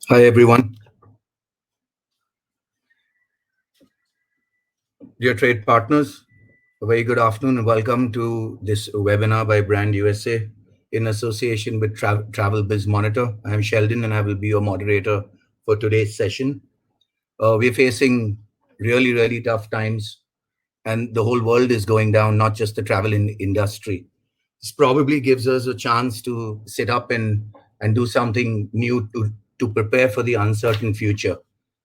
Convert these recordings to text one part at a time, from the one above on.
Hi, everyone. Dear trade partners, a very good afternoon and welcome to this webinar by Brand USA in association with TravelBiz Monitor. I am Sheldon and I will be your moderator for today's session. We're facing really, really tough times and the whole world is going down, not just the travel industry. This probably gives us a chance to sit up and do something new to prepare for the uncertain future.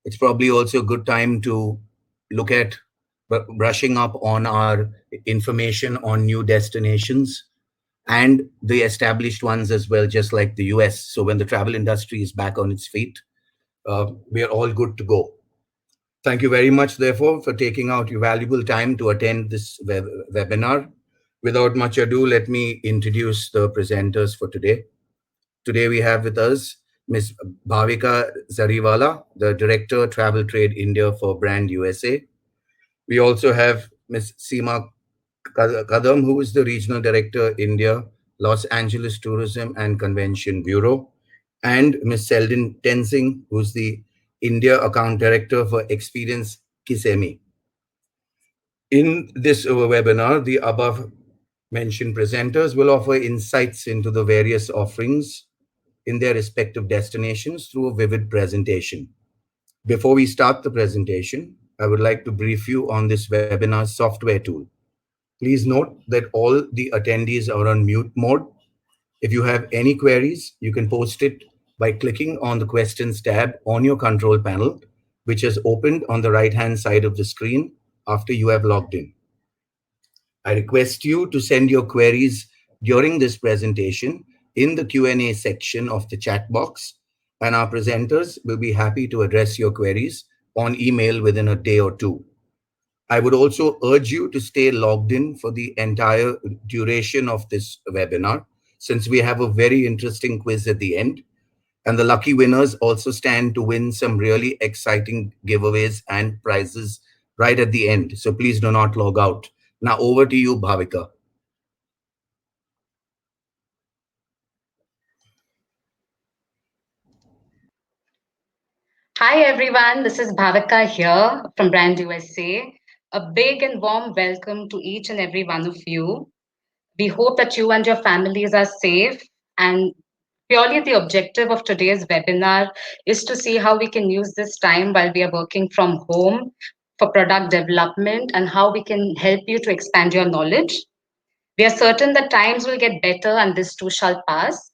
It's probably also a good time to look at brushing up on our information on new destinations and the established ones as well, just like the US. So when the travel industry is back on its feet, we are all good to go. Thank you very much, therefore, for taking out your valuable time to attend this webinar. Without much ado, let me introduce the presenters for today. Today we have with us Ms. Bhavika Zariwala, the Director, Travel Trade India for Brand USA. We also have Ms. Seema Kadam, who is the Regional Director, India, Los Angeles Tourism and Convention Bureau, and Ms. Seldon Tenzing, who's the India Account Director for Experience Kissimmee. In this webinar, the above mentioned presenters will offer insights into the various offerings in their respective destinations through a vivid presentation. Before we start the presentation, I would like to brief you on this webinar's software tool. Please note that all the attendees are on mute mode. If you have any queries, you can post it by clicking on the questions tab on your control panel, which is opened on the right-hand side of the screen after you have logged in. I request you to send your queries during this presentation in the Q&A section of the chat box, and our presenters will be happy to address your queries on email within a day or two. I would also urge you to stay logged in for the entire duration of this webinar, since we have a very interesting quiz at the end. And the lucky winners also stand to win some really exciting giveaways and prizes right at the end. So please do not log out. Now over to you, Bhavika. Hi everyone, this is Bhavika here from Brand USA. A big and warm welcome to each and every one of you. We hope that you and your families are safe, and purely the objective of today's webinar is to see how we can use this time while we are working from home for product development and how we can help you to expand your knowledge. We are certain that times will get better and this too shall pass.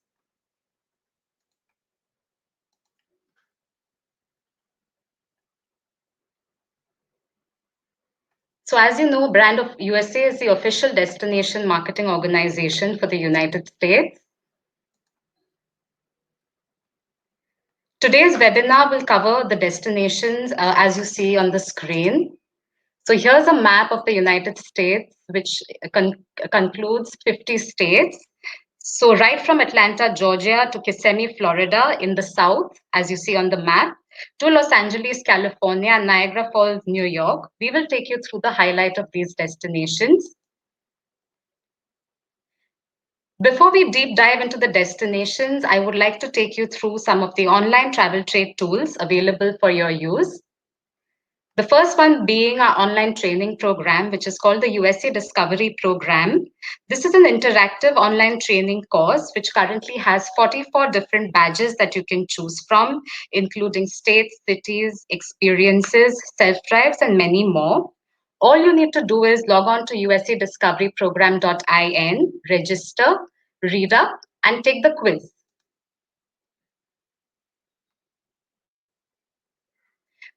So, as you know, Brand of USA is the official destination marketing organization for the United States. Today's webinar will cover the destinations as you see on the screen. So here's a map of the United States, which concludes 50 states. So right from Atlanta, Georgia to Kissimmee, Florida in the south, as you see on the map, to Los Angeles, California, and Niagara Falls, New York, we will take you through the highlight of these destinations. Before we deep dive into the destinations, I would like to take you through some of the online travel trade tools available for your use. The first one being our online training program, which is called the USA Discovery Program. This is an interactive online training course, which currently has 44 different badges that you can choose from, including states, cities, experiences, self-drives, and many more. All you need to do is log on to usadiscoveryprogram.in, register, read up, and take the quiz.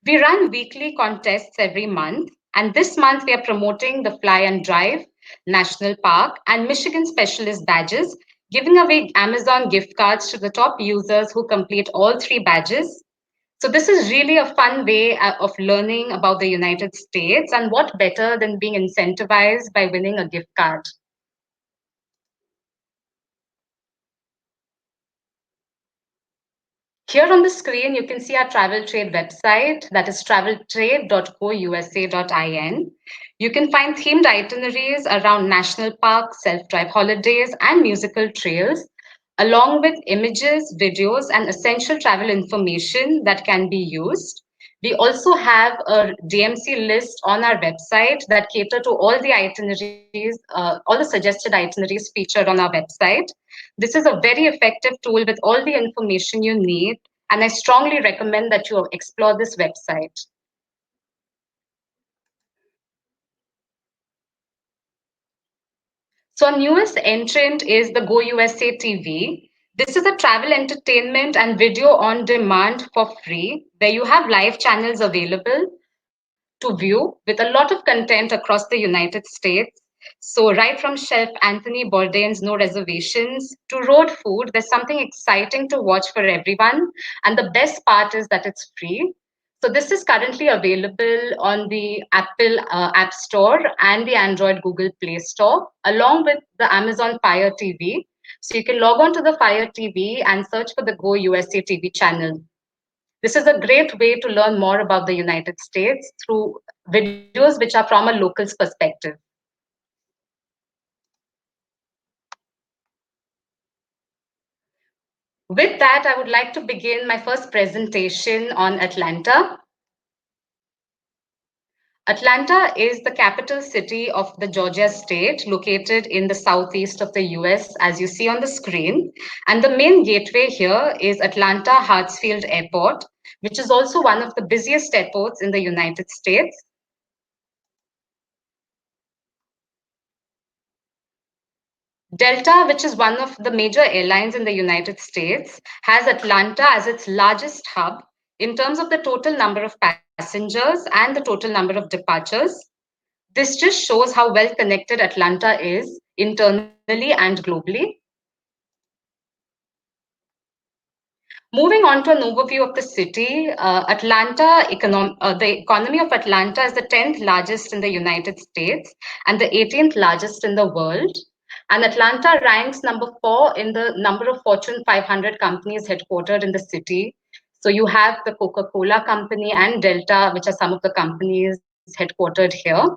We run weekly contests every month, and this month we are promoting the Fly and Drive National Park and Michigan Specialist badges, giving away Amazon gift cards to the top users who complete all three badges. So, this is really a fun way of learning about the United States, and what better than being incentivized by winning a gift card? Here on the screen, you can see our travel trade website, that is traveltrade.cousa.in. You can find themed itineraries around national parks, self-drive holidays, and musical trails, along with images, videos, and essential travel information that can be used. We also have a DMC list on our website that cater to all the itineraries, all the suggested itineraries featured on our website. This is a very effective tool with all the information you need, and I strongly recommend that you explore this website. So, our newest entrant is the Go USA TV. This is a travel entertainment and video on demand for free, where you have live channels available to view with a lot of content across the United States. So, right from Chef Anthony Bourdain's No Reservations to road food, there's something exciting to watch for everyone. And the best part is that it's free. So, this is currently available on the Apple App Store and the Android Google Play Store, along with the Amazon Fire TV. So, you can log on to the Fire TV and search for the Go USA TV channel. This is a great way to learn more about the United States through videos which are from a local's perspective. With that, I would like to begin my first presentation on Atlanta. Atlanta is the capital city of the Georgia state, located in the southeast of the US, as you see on the screen. And the main gateway here is Atlanta Hartsfield Airport, which is also one of the busiest airports in the United States. Delta, which is one of the major airlines in the United States, has Atlanta as its largest hub in terms of the total number of passengers and the total number of departures. This just shows how well connected Atlanta is internally and globally. Moving on to an overview of the city, the economy of Atlanta is the 10th largest in the United States and the 18th largest in the world. And Atlanta ranks number 4 in the number of Fortune 500 companies headquartered in the city. So you have the Coca-Cola company and Delta, which are some of the companies headquartered here.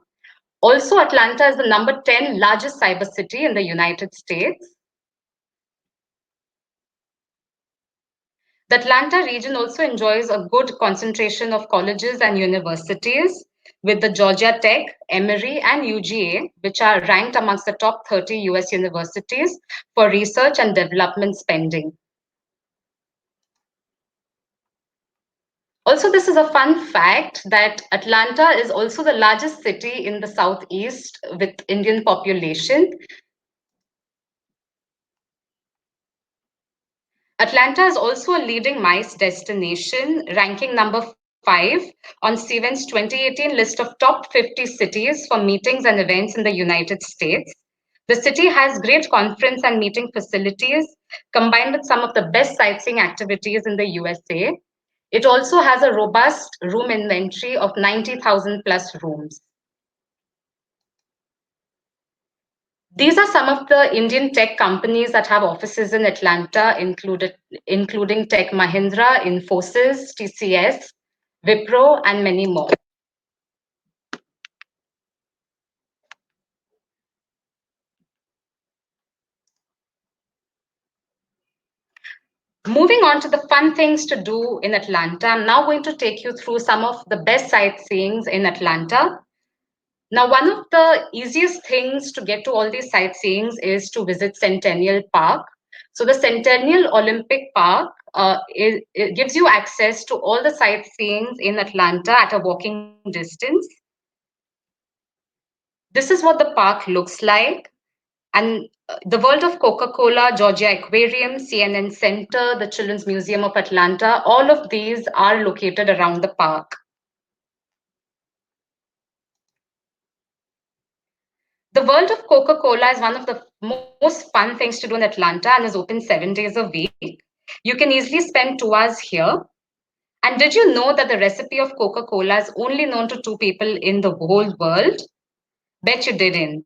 Also, Atlanta is the number 10 largest cyber city in the United States. The Atlanta region also enjoys a good concentration of colleges and universities, with the Georgia Tech, Emory, and UGA, which are ranked amongst the top 30 US universities for research and development spending. Also, this is a fun fact that Atlanta is also the largest city in the Southeast with Indian population. Atlanta is also a leading MICE destination, ranking number 5 on CVEN's 2018 list of top 50 cities for meetings and events in the United States. The city has great conference and meeting facilities, combined with some of the best sightseeing activities in the USA. It also has a robust room inventory of 90,000 plus rooms. These are some of the Indian tech companies that have offices in Atlanta, including Tech Mahindra, Infosys, TCS, Wipro, and many more. Moving on to the fun things to do in Atlanta, I'm now going to take you through some of the best sightseeings in Atlanta. Now, one of the easiest things to get to all these sightseeings is to visit Centennial Park. So the Centennial Olympic Park it gives you access to all the sightseeings in Atlanta at a walking distance. This is what the park looks like. And the World of Coca-Cola, Georgia Aquarium, CNN Center, the Children's Museum of Atlanta, all of these are located around the park. The world of Coca-Cola is one of the most fun things to do in Atlanta and is open 7 days a week. You can easily spend 2 hours here. And did you know that the recipe of Coca-Cola is only known to two people in the whole world? Bet you didn't.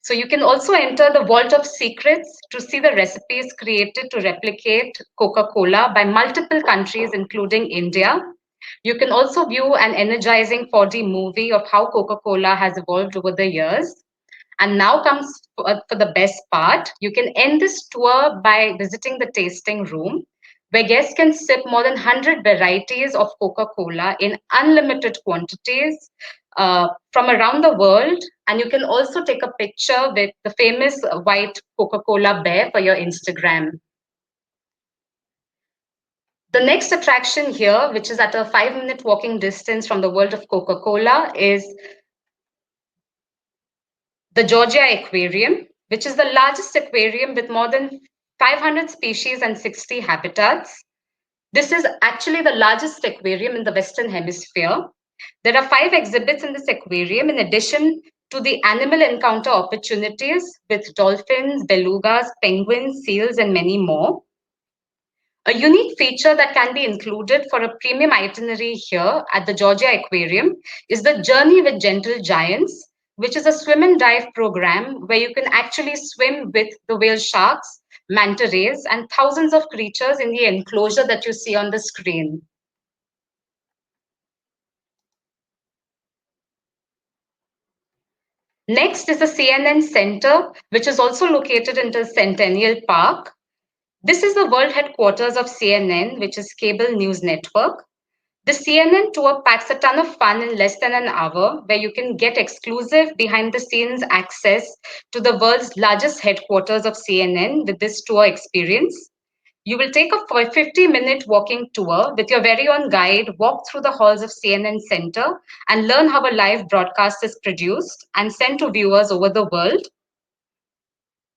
So you can also enter the vault of secrets to see the recipes created to replicate Coca-Cola by multiple countries, including India. You can also view an energizing 4D movie of how Coca-Cola has evolved over the years. And now comes for the best part. You can end this tour by visiting the tasting room, where guests can sip more than 100 varieties of Coca Cola in unlimited quantities from around the world. And you can also take a picture with the famous white Coca Cola bear for your Instagram. The next attraction here, which is at a 5-minute walking distance from the world of Coca Cola, is the Georgia Aquarium, which is the largest aquarium with more than 500 species and 60 habitats. This is actually the largest aquarium in the Western Hemisphere. There are 5 exhibits in this aquarium, in addition to the animal encounter opportunities with dolphins, belugas, penguins, seals, and many more. A unique feature that can be included for a premium itinerary here at the Georgia Aquarium is the Journey with Gentle Giants, which is a swim and dive program where you can actually swim with the whale sharks, manta rays, and thousands of creatures in the enclosure that you see on the screen. Next is the CNN Center, which is also located in the Centennial Park. This is the world headquarters of CNN, which is cable news network. The CNN tour packs a ton of fun in less than an hour, where you can get exclusive behind the scenes access to the world's largest headquarters of CNN with this tour experience. You will take a 50-minute walking tour with your very own guide, walk through the halls of CNN Center, and learn how a live broadcast is produced and sent to viewers over the world.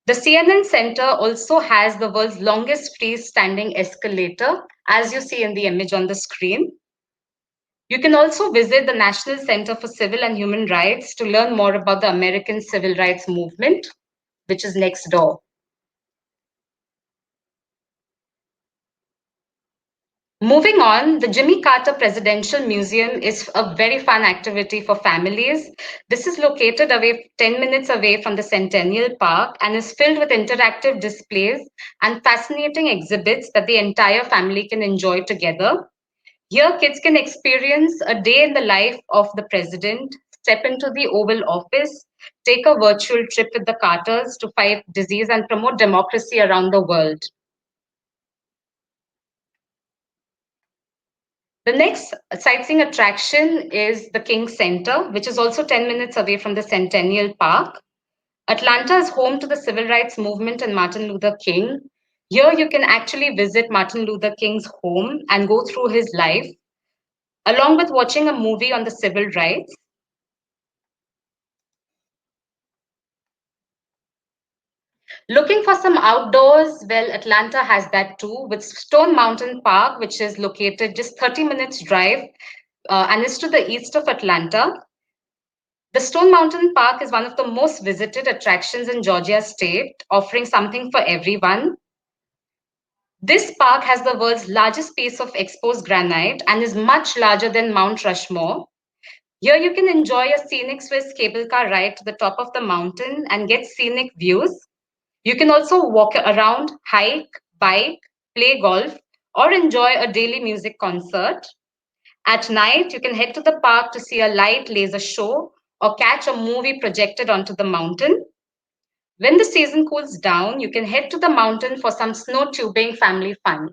The CNN Center also has the world's longest freestanding escalator, as you see in the image on the screen. You can also visit the National Center for Civil and Human Rights to learn more about the American Civil Rights Movement, which is next door. Moving on, the Jimmy Carter Presidential Museum is a very fun activity for families. This is located 10 minutes away from the Centennial Park and is filled with interactive displays and fascinating exhibits that the entire family can enjoy together. Here, kids can experience a day in the life of the president, step into the Oval Office, take a virtual trip with the Carters to fight disease and promote democracy around the world. The next sightseeing attraction is the King Center, which is also 10 minutes away from the Centennial Park. Atlanta is home to the civil rights movement and Martin Luther King. Here, you can actually visit Martin Luther King's home and go through his life, along with watching a movie on the civil rights. Looking for some outdoors? Well, Atlanta has that too, with Stone Mountain Park, which is located just 30 minutes drive and is to the east of Atlanta. The Stone Mountain Park is one of the most visited attractions in Georgia state, offering something for everyone. This park has the world's largest piece of exposed granite and is much larger than Mount Rushmore. Here you can enjoy a scenic Swiss cable car ride to the top of the mountain and get scenic views. You can also walk around, hike, bike, play golf, or enjoy a daily music concert. At night, you can head to the park to see a light laser show or catch a movie projected onto the mountain. When the season cools down, you can head to the mountain for some snow tubing family fun.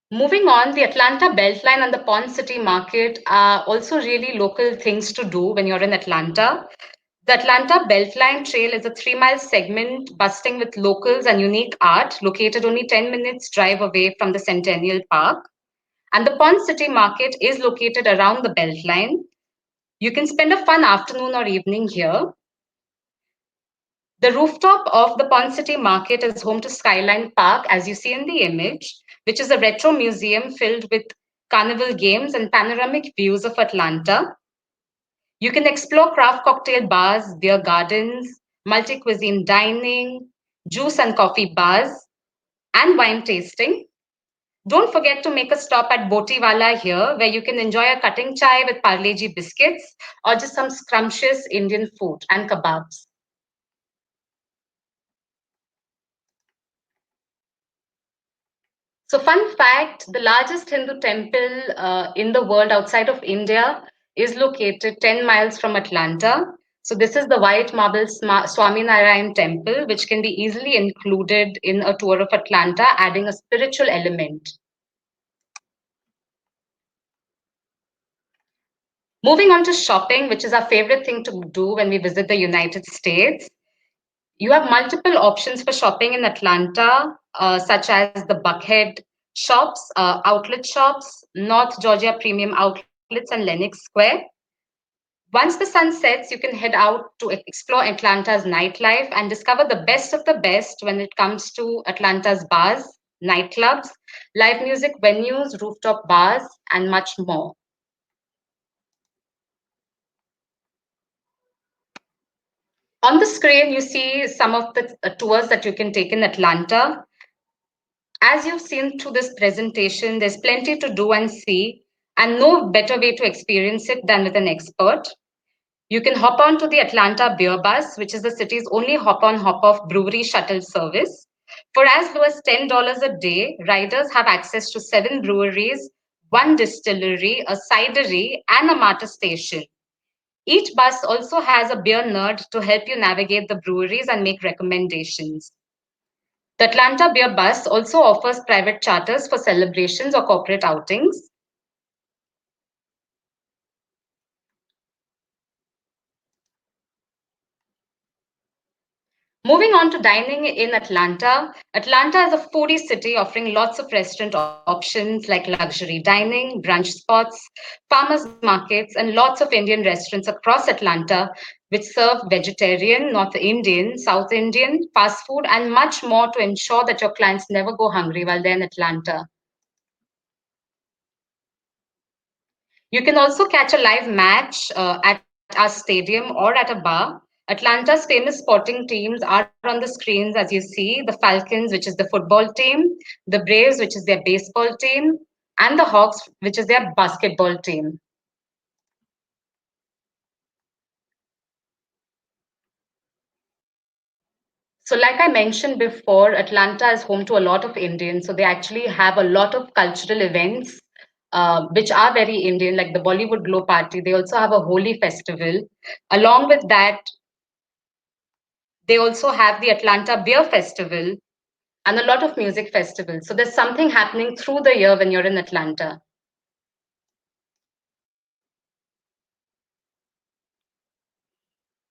Moving on, the Atlanta Beltline and the Pond City Market are also really local things to do when you're in Atlanta. The Atlanta Beltline Trail is a 3-mile segment busting with locals and unique art, located only 10 minutes drive away from the Centennial Park. And the Pond City Market is located around the Beltline. You can spend a fun afternoon or evening here. The rooftop of the Pond City Market is home to Skyline Park, as you see in the image, which is a retro museum filled with carnival games, and panoramic views of Atlanta. You can explore craft cocktail bars, beer gardens, multi cuisine dining, juice and coffee bars, and wine tasting. Don't forget to make a stop at Botiwala here, where you can enjoy a cutting chai with Parle-G biscuits or just some scrumptious Indian food and kebabs. So, fun fact, the largest Hindu temple in the world outside of India is located 10 miles from Atlanta. So, this is the white marble Swaminarayan temple, which can be easily included in a tour of Atlanta, adding a spiritual element. Moving on to shopping, which is our favorite thing to do when we visit the United States. You have multiple options for shopping in Atlanta, such as the Buckhead shops, outlet shops, North Georgia Premium Outlets, and Lenox Square. Once the sun sets, you can head out to explore Atlanta's nightlife and discover the best of the best when it comes to Atlanta's bars, nightclubs, live music venues, rooftop bars, and much more. On the screen, you see some of the tours that you can take in Atlanta. As you've seen through this presentation, there's plenty to do and see, and no better way to experience it than with an expert. You can hop on to the Atlanta Beer Bus, which is the city's only hop-on, hop-off brewery shuttle service. For as low as $10 a day, riders have access to 7 breweries, 1 distillery, a cidery, and a MATA station. Each bus also has a beer nerd to help you navigate the breweries and make recommendations. The Atlanta Beer Bus also offers private charters for celebrations or corporate outings. Moving on to dining in Atlanta, Atlanta is a foodie city offering lots of restaurant options like luxury dining, brunch spots, farmers markets, and lots of Indian restaurants across Atlanta, which serve vegetarian, North Indian, South Indian, fast food, and much more to ensure that your clients never go hungry while they're in Atlanta. You can also catch a live match at our stadium or at a bar. Atlanta's famous sporting teams are on the screens as you see the Falcons, which is the football team, the Braves, which is their baseball team, and the Hawks, which is their basketball team. So, like I mentioned before, Atlanta is home to a lot of Indians. So, they actually have a lot of cultural events which are very Indian, like the Bollywood Glow Party. They also have a Holi festival. Along with that, they also have the Atlanta Beer Festival and a lot of music festivals. So there's something happening through the year when you're in Atlanta.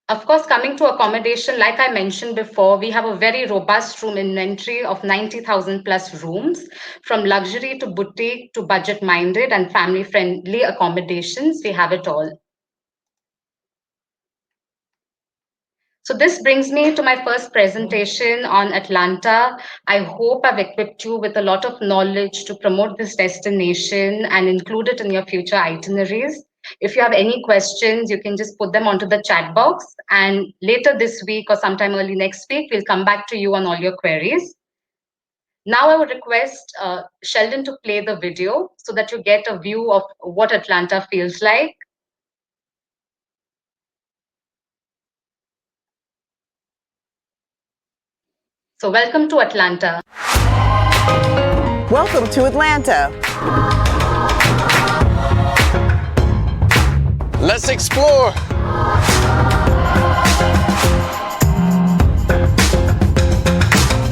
Of course, coming to accommodation, like I mentioned before, we have a very robust room inventory of 90,000 plus rooms, from luxury to boutique to budget minded and family friendly accommodations. We have it all. So this brings me to my first presentation on Atlanta. I hope I've equipped you with a lot of knowledge to promote this destination and include it in your future itineraries. If you have any questions, you can just put them onto the chat box, and later this week or sometime early next week, we'll come back to you on all your queries. Now I would request Sheldon to play the video so that you get a view of what Atlanta feels like. So welcome to Atlanta. Welcome to Atlanta. Let's explore.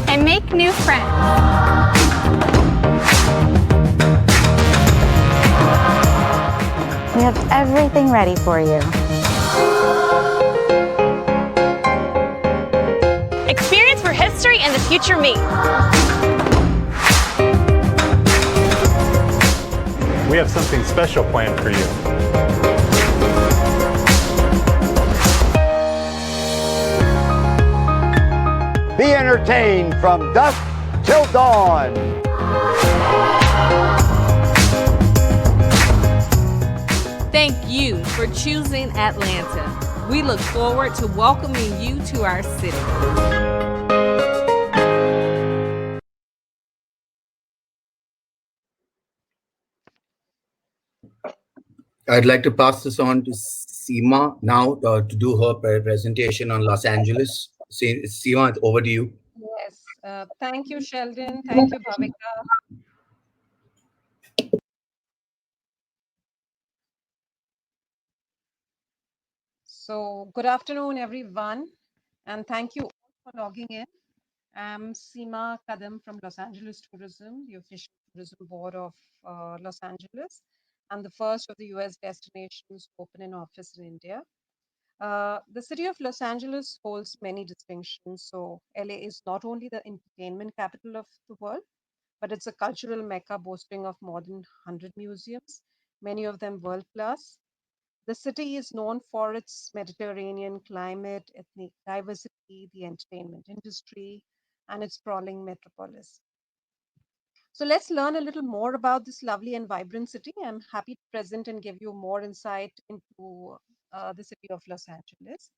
And make new friends. We have everything ready for you. Experience where history and the future meet. We have something special planned for you. Be entertained from dusk till dawn. you for choosing Atlanta. We look forward to welcoming you to our city. I'd like to pass this on to Seema now to do her presentation on Los Angeles. Seema, over to you. Yes, thank you, Sheldon. Thank you, Bhavika. So, good afternoon, everyone, and thank you all for logging in. I'm Seema Kadam from Los Angeles Tourism, the official tourism board of Los Angeles, and the first of the US destinations to open an office in India. The city of Los Angeles holds many distinctions. So, LA is not only the entertainment capital of the world, but it's a cultural mecca boasting of more than 100 museums, many of them world class. The city is known for its Mediterranean climate, ethnic diversity, the entertainment industry, and its sprawling metropolis. So let's learn a little more about this lovely and vibrant city. I'm happy to present and give you more insight into the city of Los Angeles.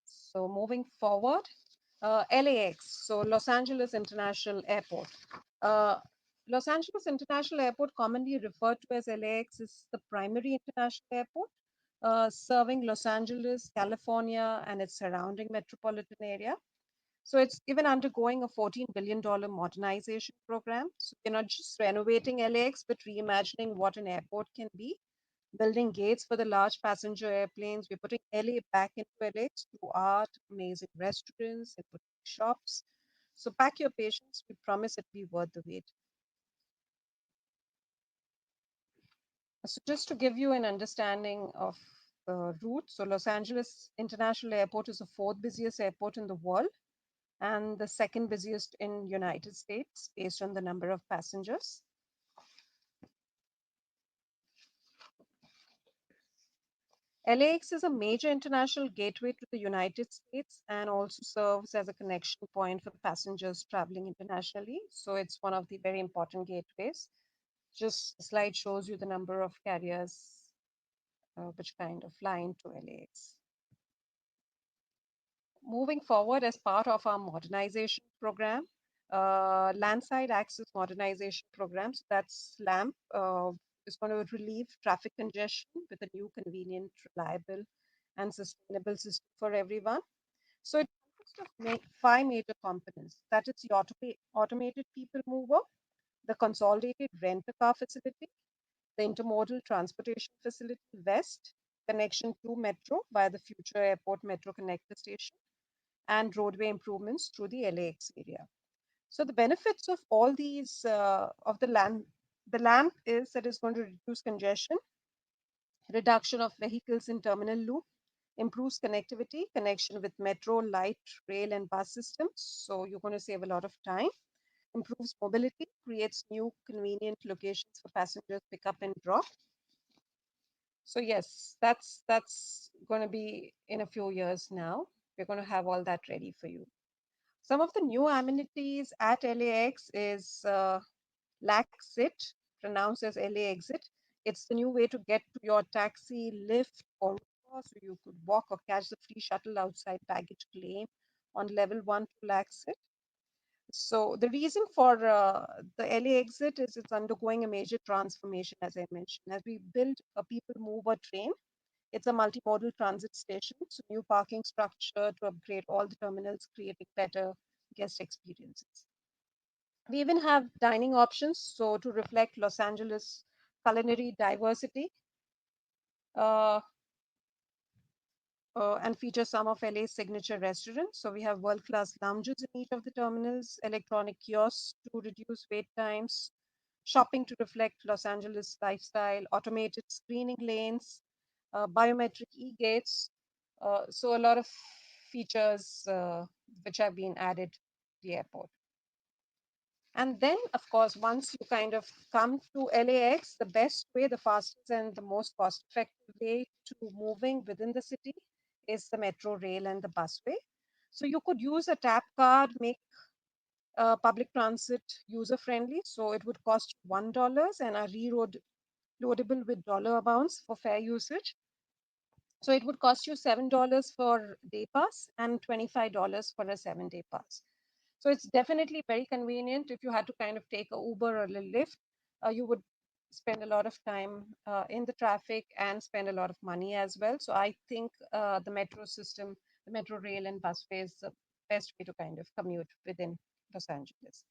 So moving forward, LAX, so Los Angeles International Airport. Uh, Los Angeles International Airport, commonly referred to as LAX, is the primary international airport serving Los Angeles, California, and its surrounding metropolitan area. So it's even undergoing a $14 billion modernization program. So we're not just renovating LAX, but reimagining what an airport can be, building gates for the large passenger airplanes. We're putting LA back into LAX through art, amazing restaurants, and boutique shops. So pack your patience. We promise it'll be worth the wait. So just to give you an understanding of the route, so Los Angeles International Airport is the fourth busiest airport in the world and the second busiest in United States based on the number of passengers. LAX is a major international gateway to the United States and also serves as a connection point for passengers traveling internationally. So it's one of the very important gateways. Just the slide shows you the number of carriers which kind of fly into LAX. Moving forward, as part of our modernization program, landside access modernization programs, that's LAMP, is going to relieve traffic congestion with a new, convenient, reliable, and sustainable system for everyone. So it consists of five major components. That is the automated people mover, the consolidated rent-a-car facility, the intermodal transportation facility west, connection to metro via the future airport metro connector station, and roadway improvements through the LAX area. So the benefits of all these of the LAMP is that it's going to reduce congestion, reduction of vehicles in terminal loop, improves connectivity, connection with metro, light, rail, and bus systems. So you're going to save a lot of time, improves mobility, creates new convenient locations for passengers pick up and drop. So yes, that's going to be in a few years now. We're going to have all that ready for you. Some of the new amenities at LAX is LAXit, pronounced as LA Exit. It's the new way to get to your taxi, lift, or Uber, so you could walk or catch the free shuttle outside baggage claim on level 1 to LAXit. So the reason for the LA Exit is it's undergoing a major transformation, as I mentioned. As we build a people mover train, it's a multimodal transit station, so new parking structure to upgrade all the terminals, creating better guest experiences. We even have dining options, so to reflect Los Angeles culinary diversity uh, and feature some of LA's signature restaurants. So we have world-class lounges in each of the terminals, electronic kiosks to reduce wait times, shopping to reflect Los Angeles lifestyle, automated screening lanes, biometric e-gates. So a lot of features which have been added to the airport. And then, of course, once you kind of come to LAX, the best way, the fastest and the most cost-effective way to moving within the city is the metro rail and the busway. So you could use a tap card, make public transit user-friendly. So it would cost $1 and are reloadable with dollar amounts for fair usage. So it would cost you $7 for day pass and $25 for a 7-day pass. So it's definitely very convenient. If you had to kind of take a Uber or a Lyft, you would spend a lot of time in the traffic and spend a lot of money as well. So I think the metro system, the metro rail and busway is the best way to kind of commute within Los Angeles.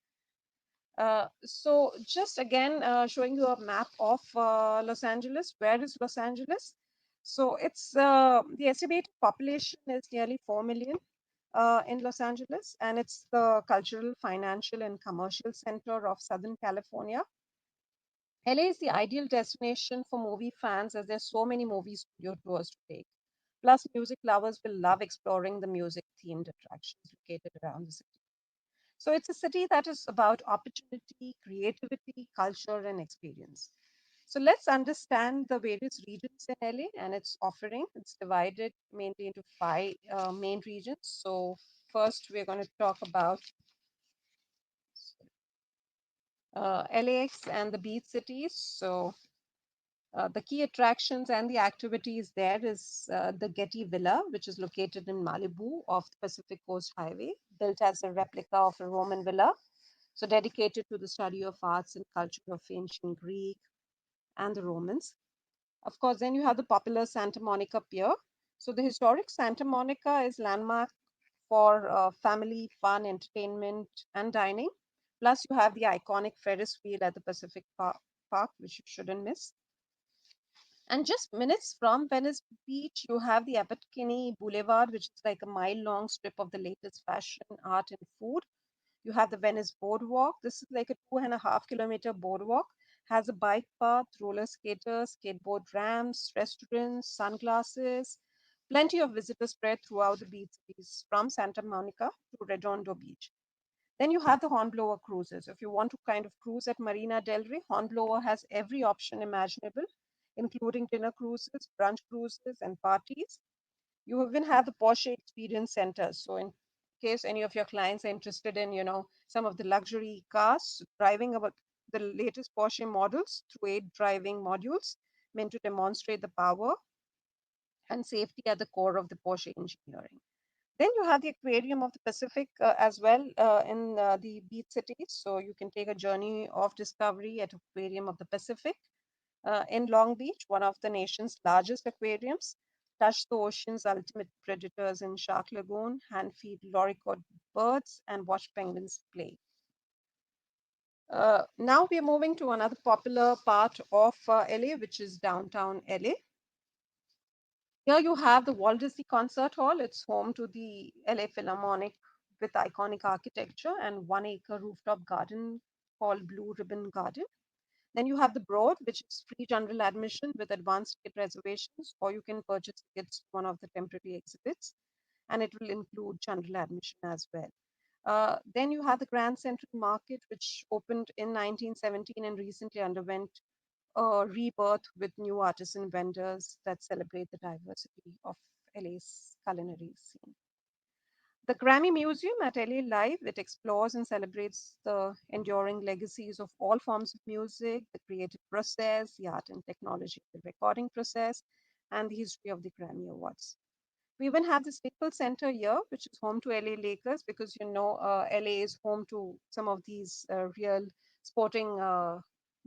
So just again showing you a map of Los Angeles. Where is Los Angeles? So it's the estimated population is nearly 4 million in Los Angeles, and it's the cultural, financial, and commercial center of Southern California. LA is the ideal destination for movie fans as there's so many movie studio tours to take. Plus, music lovers will love exploring the music themed attractions located around the city. So it's a city that is about opportunity, creativity, culture, and experience. So let's understand the various regions in LA and its offering. It's divided mainly into five main regions. So first, we're going to talk about LAX and the beach cities. So the key attractions and the activities there is the Getty Villa, which is located in Malibu off the Pacific Coast Highway, built as a replica of a Roman villa, so dedicated to the study of arts and culture of ancient Greek and the Romans. Of course, then you have the popular Santa Monica Pier. So the historic Santa Monica is landmark for family fun, entertainment, and dining. Plus, you have the iconic Ferris wheel at the Park, which you shouldn't miss. And just minutes from Venice Beach, you have the Abercrombie Boulevard, which is like a mile-long strip of the latest fashion, art, and food. You have the Venice Boardwalk. This is like a 2.5 kilometer boardwalk. Has a bike path, roller skaters, skateboard ramps, restaurants, sunglasses. Plenty of visitors spread throughout the beach cities from Santa Monica to Redondo Beach. Then you have the Hornblower cruises. If you want to kind of cruise at Marina Del Rey, Hornblower has every option imaginable, including dinner cruises, brunch cruises, and parties. You even have the Porsche Experience Center. So in case any of your clients are interested in, some of the luxury cars, driving about the latest Porsche models through 8 driving modules meant to demonstrate the power and safety at the core of the Porsche engineering. Then you have the Aquarium of the Pacific as well in the beach cities. So you can take a journey of discovery at Aquarium of the Pacific in Long Beach, one of the nation's largest aquariums. Touch the ocean's ultimate predators in Shark Lagoon, hand feed lorigot birds, and watch penguins play. Now we are moving to another popular part of LA, which is downtown LA. Here you have the Walt Disney Concert Hall. It's home to the LA Philharmonic with iconic architecture and 1 acre rooftop garden called Blue Ribbon Garden. Then you have the Broad, which is free general admission with advanced ticket reservations, or you can purchase tickets to one of the temporary exhibits, and it will include general admission as well. Then you have the Grand Central Market, which opened in 1917 and recently underwent a rebirth with new artisan vendors that celebrate the diversity of LA's culinary scene. The Grammy Museum at LA Live, it explores and celebrates the enduring legacies of all forms of music, the creative process, the art and technology of the recording process, and the history of the Grammy Awards. We even have the Staples Center here, which is home to LA Lakers, because LA is home to some of these real sporting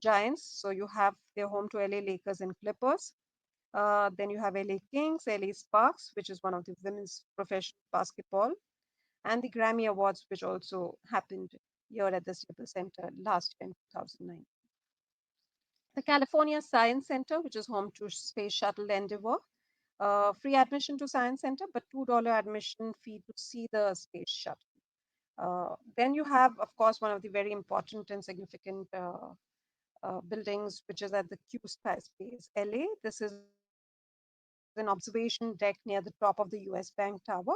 giants. So you have they're home to LA Lakers and Clippers. Then you have LA Kings, LA Sparks, which is one of the women's professional basketball, and the Grammy Awards, which also happened here at the Staples Center last year in 2009. The California Science Center, which is home to Space Shuttle Endeavour, free admission to Science Center, but $2 admission fee to see the space shuttle. Then you have, of course, one of the very important and significant buildings, which is at the Q Sky Space LA. This is an observation deck near the top of the US Bank Tower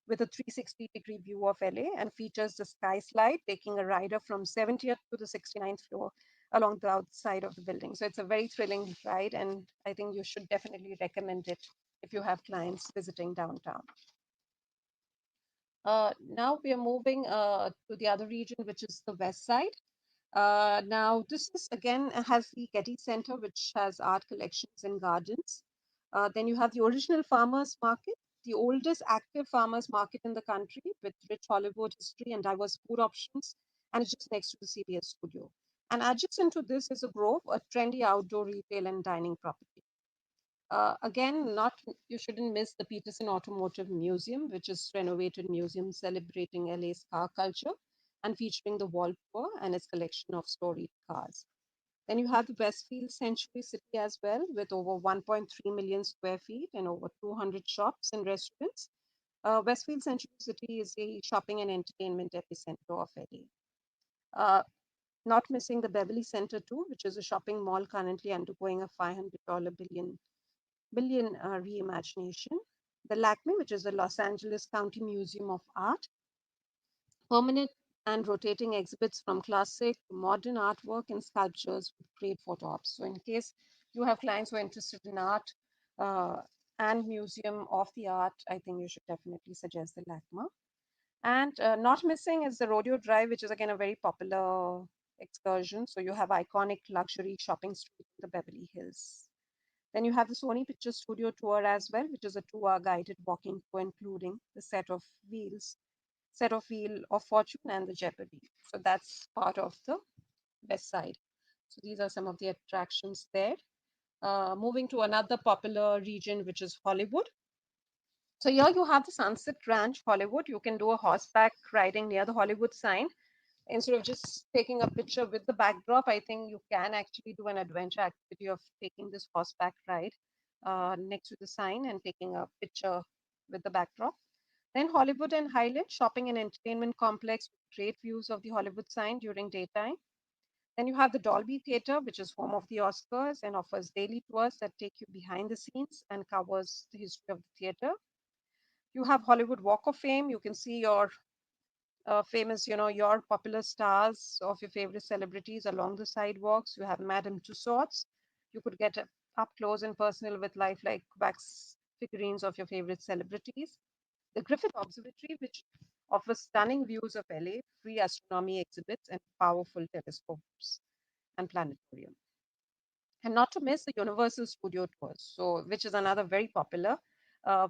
with a 360-degree view of LA and features the sky slide, taking a rider from 70th to the 69th floor along the outside of the building. So it's a very thrilling ride, and I think you should definitely recommend it if you have clients visiting downtown. Now we are moving to the other region, which is the west side. Now this is again has the Getty Center, which has art collections and gardens. Then you have the original farmers market, the oldest active farmers market in the country with rich Hollywood history and diverse food options. And it's just next to the CBS studio. And adjacent to this is a Grove, a trendy outdoor retail and dining property. Again, not you shouldn't miss the Peterson Automotive Museum, which is renovated museum celebrating LA's car culture and featuring the wall tour and its collection of storied cars. Then you have the Westfield Century City as well, with over 1.3 million square feet and over 200 shops and restaurants. Westfield Century City is a shopping and entertainment epicenter of LA. Uh, Not missing the Beverly Center too, which is a shopping mall currently undergoing a $500 billion reimagination. The LACME, which is the Los Angeles County Museum of Art, permanent and rotating exhibits from classic to modern artwork and sculptures with great photo ops. So, in case you have clients who are interested in art uh, and museum of the art, I think you should definitely suggest the LACMA. And not missing is the Rodeo Drive, which is again a very popular excursion. So, you have iconic luxury shopping street in the Beverly Hills. Then you have the Sony Picture Studio tour as well, which is a 2-hour guided walking tour, including the set of Wheel of Fortune and the Jeopardy. So that's part of the west side. So these are some of the attractions there. Moving to another popular region, which is Hollywood. So here you have the Sunset Ranch, Hollywood. You can do a horseback riding near the Hollywood sign. Instead of just taking a picture with the backdrop, I think you can actually do an adventure activity of taking this horseback ride next to the sign and taking a picture with the backdrop. Then Hollywood and Highland, shopping and entertainment complex with great views of the Hollywood sign during daytime. Then you have the Dolby Theatre, which is home of the Oscars and offers daily tours that take you behind the scenes and covers the history of the theater. You have Hollywood Walk of Fame. You can see your famous, your popular stars of your favorite celebrities along the sidewalks. You have Madame Tussauds. You could get up close and personal with lifelike wax figurines of your favorite celebrities. The Griffith Observatory, which offers stunning views of LA, free astronomy exhibits, and powerful telescopes and planetarium. And not to miss the Universal Studio tours, so which is another very popular.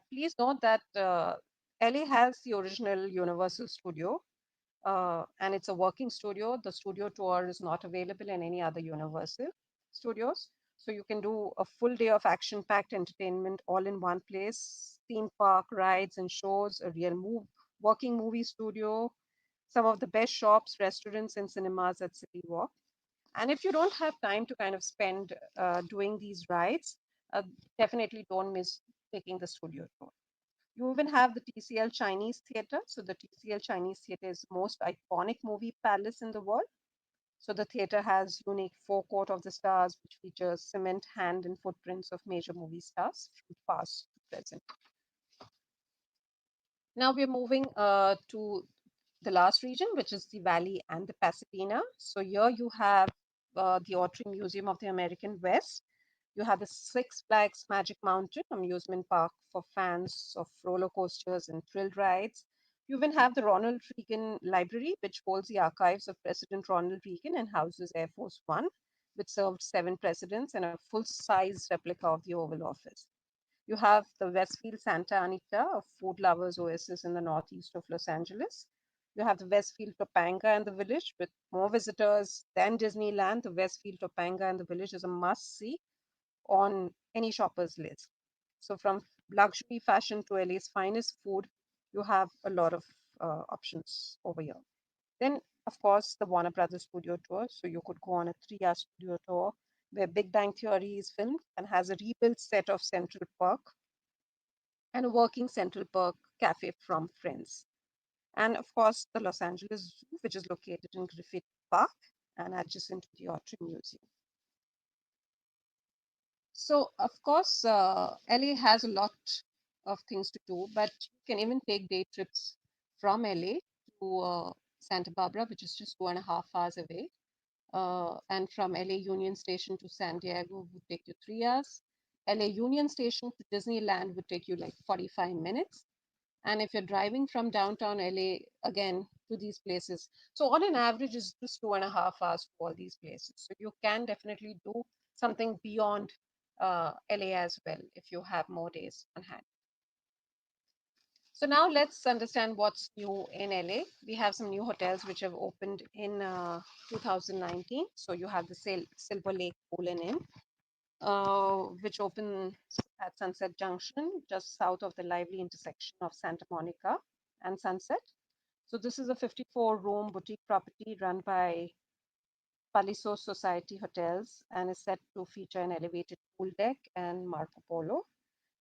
Please note that LA has the original Universal Studio, and it's a working studio. The studio tour is not available in any other Universal studios. So you can do a full day of action-packed entertainment all in one place, theme park rides and shows, a real working movie studio, some of the best shops, restaurants, and cinemas at City Walk. And if you don't have time to kind of spend doing these rides, definitely don't miss taking the studio tour. You even have the TCL Chinese Theater. So the TCL Chinese Theater is the most iconic movie palace in the world. So the theater has unique forecourt of the stars, which features cement hand and footprints of major movie stars from past to present. Now we're moving to the last region, which is the Valley and the Pasadena. So here you have the Autry Museum of the American West. You have the Six Flags Magic Mountain amusement park for fans of roller coasters and thrill rides. You even have the Ronald Reagan Library, which holds the archives of President Ronald Reagan and houses Air Force One, which served 7 presidents and a full-size replica of the Oval Office. You have the Westfield Santa Anita, a food lovers oasis in the northeast of Los Angeles. You have the Westfield Topanga and the Village with more visitors than Disneyland. The Westfield Topanga and the Village is a must see on any shopper's list. So, from luxury fashion to LA's finest food, you have a lot of options over here. Then, of course, the Warner Brothers Studio Tour. So, you could go on a 3-hour studio tour where Big Bang Theory is filmed and has a rebuilt set of Central Park and a working Central Park cafe from Friends. And of course, the Los Angeles Zoo, which is located in Griffith Park and adjacent to the Autry Museum. So, of course, LA has a lot of things to do, but you can even take day trips from LA to Santa Barbara, which is just 2.5 hours away. And from LA Union Station to San Diego would take you 3 hours. LA Union Station to Disneyland would take you like 45 minutes. And if you're driving from downtown LA again to these places, so on an average, is just 2.5 hours for all these places. So you can definitely do something beyond LA as well if you have more days on hand. So now let's understand what's new in LA. We have some new hotels which have opened in 2019. So you have the Silver Lake Pool and Inn, which opens at Sunset Junction, just south of the lively intersection of Santa Monica and Sunset. So this is a 54-room boutique property run by Paliso Society Hotels and is set to feature an elevated pool deck and Marco Polo,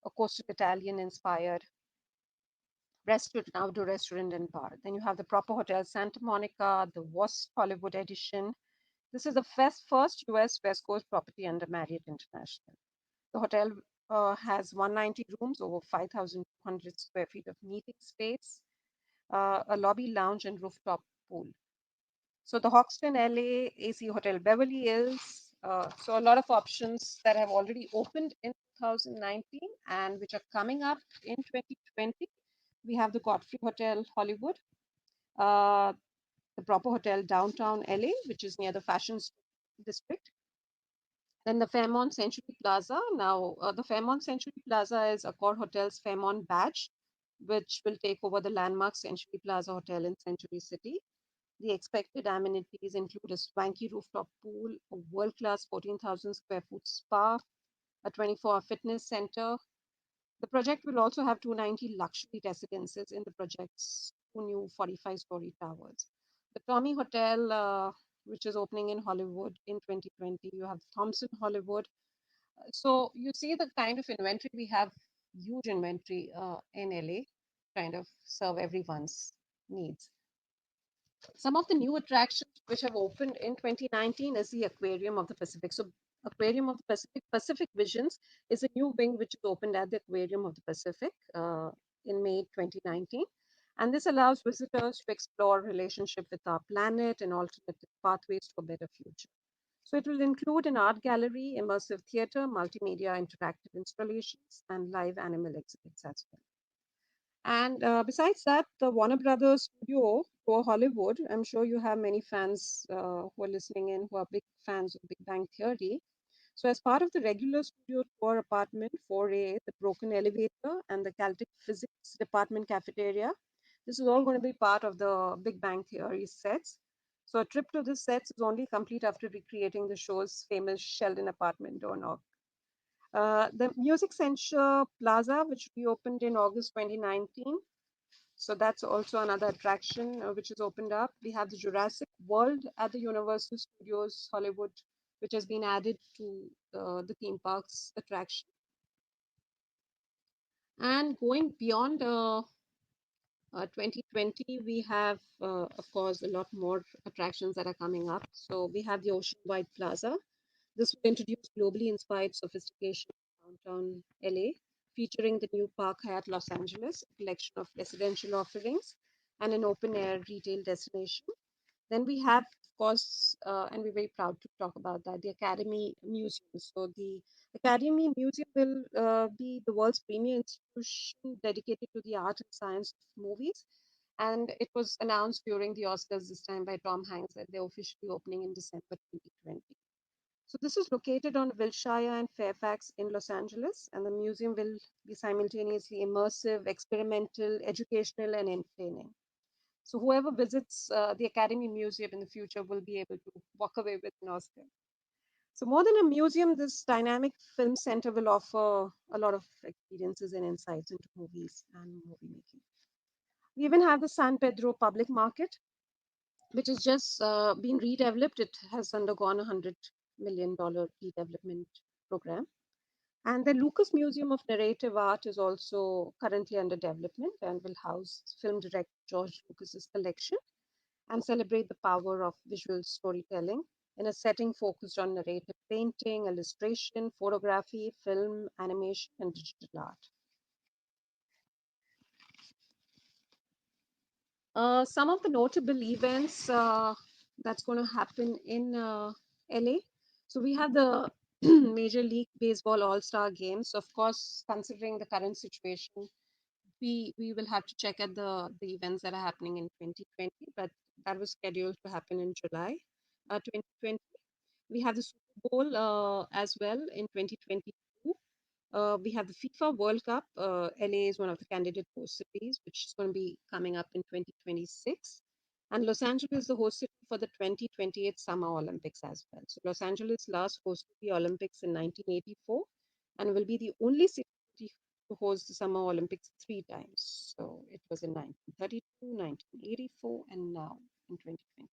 a coastal Italian-inspired restaurant, outdoor restaurant and bar. Then you have the Proper Hotel Santa Monica, the West Hollywood edition. This is the first US West Coast property under Marriott International. The hotel has 190 rooms, over 5,200 square feet of meeting space, a lobby lounge and rooftop pool. So the Hoxton LA AC Hotel Beverly Hills. So a lot of options that have already opened in 2019 and which are coming up in 2020. We have the Godfrey Hotel Hollywood, the Proper Hotel Downtown LA, which is near the Fashion District. Then the Fairmont Century Plaza. Now, the Fairmont Century Plaza is Accor Hotel's Fairmont badge, which will take over the landmark Century Plaza Hotel in Century City. The expected amenities include a swanky rooftop pool, a world-class 14,000 square foot spa, a 24-hour fitness center. The project will also have 290 luxury residences in the project's two new 45-story towers. The Tommy Hotel, which is opening in Hollywood in 2020, you have Thompson Hollywood. So you see the kind of inventory we have, huge inventory in LA, kind of serve everyone's needs. Some of the new attractions which have opened in 2019 is the Aquarium of the Pacific. So Aquarium of the Pacific, Pacific Visions is a new wing which is opened at the Aquarium of the Pacific in May 2019. And this allows visitors to explore relationship with our planet and alternative pathways to a better future. So it will include an art gallery, immersive theater, multimedia interactive installations, and live animal exhibits as well. And besides that, the Warner Brothers studio for Hollywood, I'm sure you have many fans who are listening in who are big fans of Big Bang Theory. So, as part of the regular studio tour apartment 4A, the broken elevator, and the Celtic Physics Department cafeteria, this is all going to be part of the Big Bang Theory sets. So, a trip to the sets is only complete after recreating the show's famous Sheldon apartment door knock. The Music Center Plaza, which reopened in August 2019. So that's also another attraction which is opened up. We have the Jurassic World at the Universal Studios Hollywood, which has been added to the theme park's attraction. And going beyond 2020, we have, of course, a lot more attractions that are coming up. So we have the Ocean Wide Plaza. This will introduce globally inspired sophistication in downtown LA, featuring the new Park Hyatt Los Angeles, a collection of residential offerings, and an open air retail destination. Then we have, of course, and we're very proud to talk about that, the Academy Museum. So the Academy Museum will be the world's premier institution dedicated to the art and science of movies. And it was announced during the Oscars this time by Tom Hanks that they're officially opening in December 2020. So this is located on Wilshire and Fairfax in Los Angeles, and the museum will be simultaneously immersive, experimental, educational, and entertaining. So whoever visits the Academy Museum in the future will be able to walk away with an Oscar. So more than a museum, this dynamic film center will offer a lot of experiences and insights into movies and movie making. We even have the San Pedro Public Market, which has just been redeveloped. It has undergone $100 million redevelopment program. And the Lucas Museum of Narrative Art is also currently under development and will house film director George Lucas's collection and celebrate the power of visual storytelling in a setting focused on narrative painting, illustration, photography, film, animation, and digital art. Some of the notable events that's going to happen in LA. So we have the Major League Baseball All-Star Games. Of course, considering the current situation, we will have to check at the events that are happening in 2020, but that was scheduled to happen in July 2020. We have the Super Bowl as well in 2022. We have the FIFA World Cup. LA is one of the candidate host cities, which is going to be coming up in 2026. And Los Angeles is the host city for the 2028 Summer Olympics as well. So Los Angeles last hosted the Olympics in 1984 and will be the only city to host the Summer Olympics three times. So it was in 1932, 1984, and now in 2028.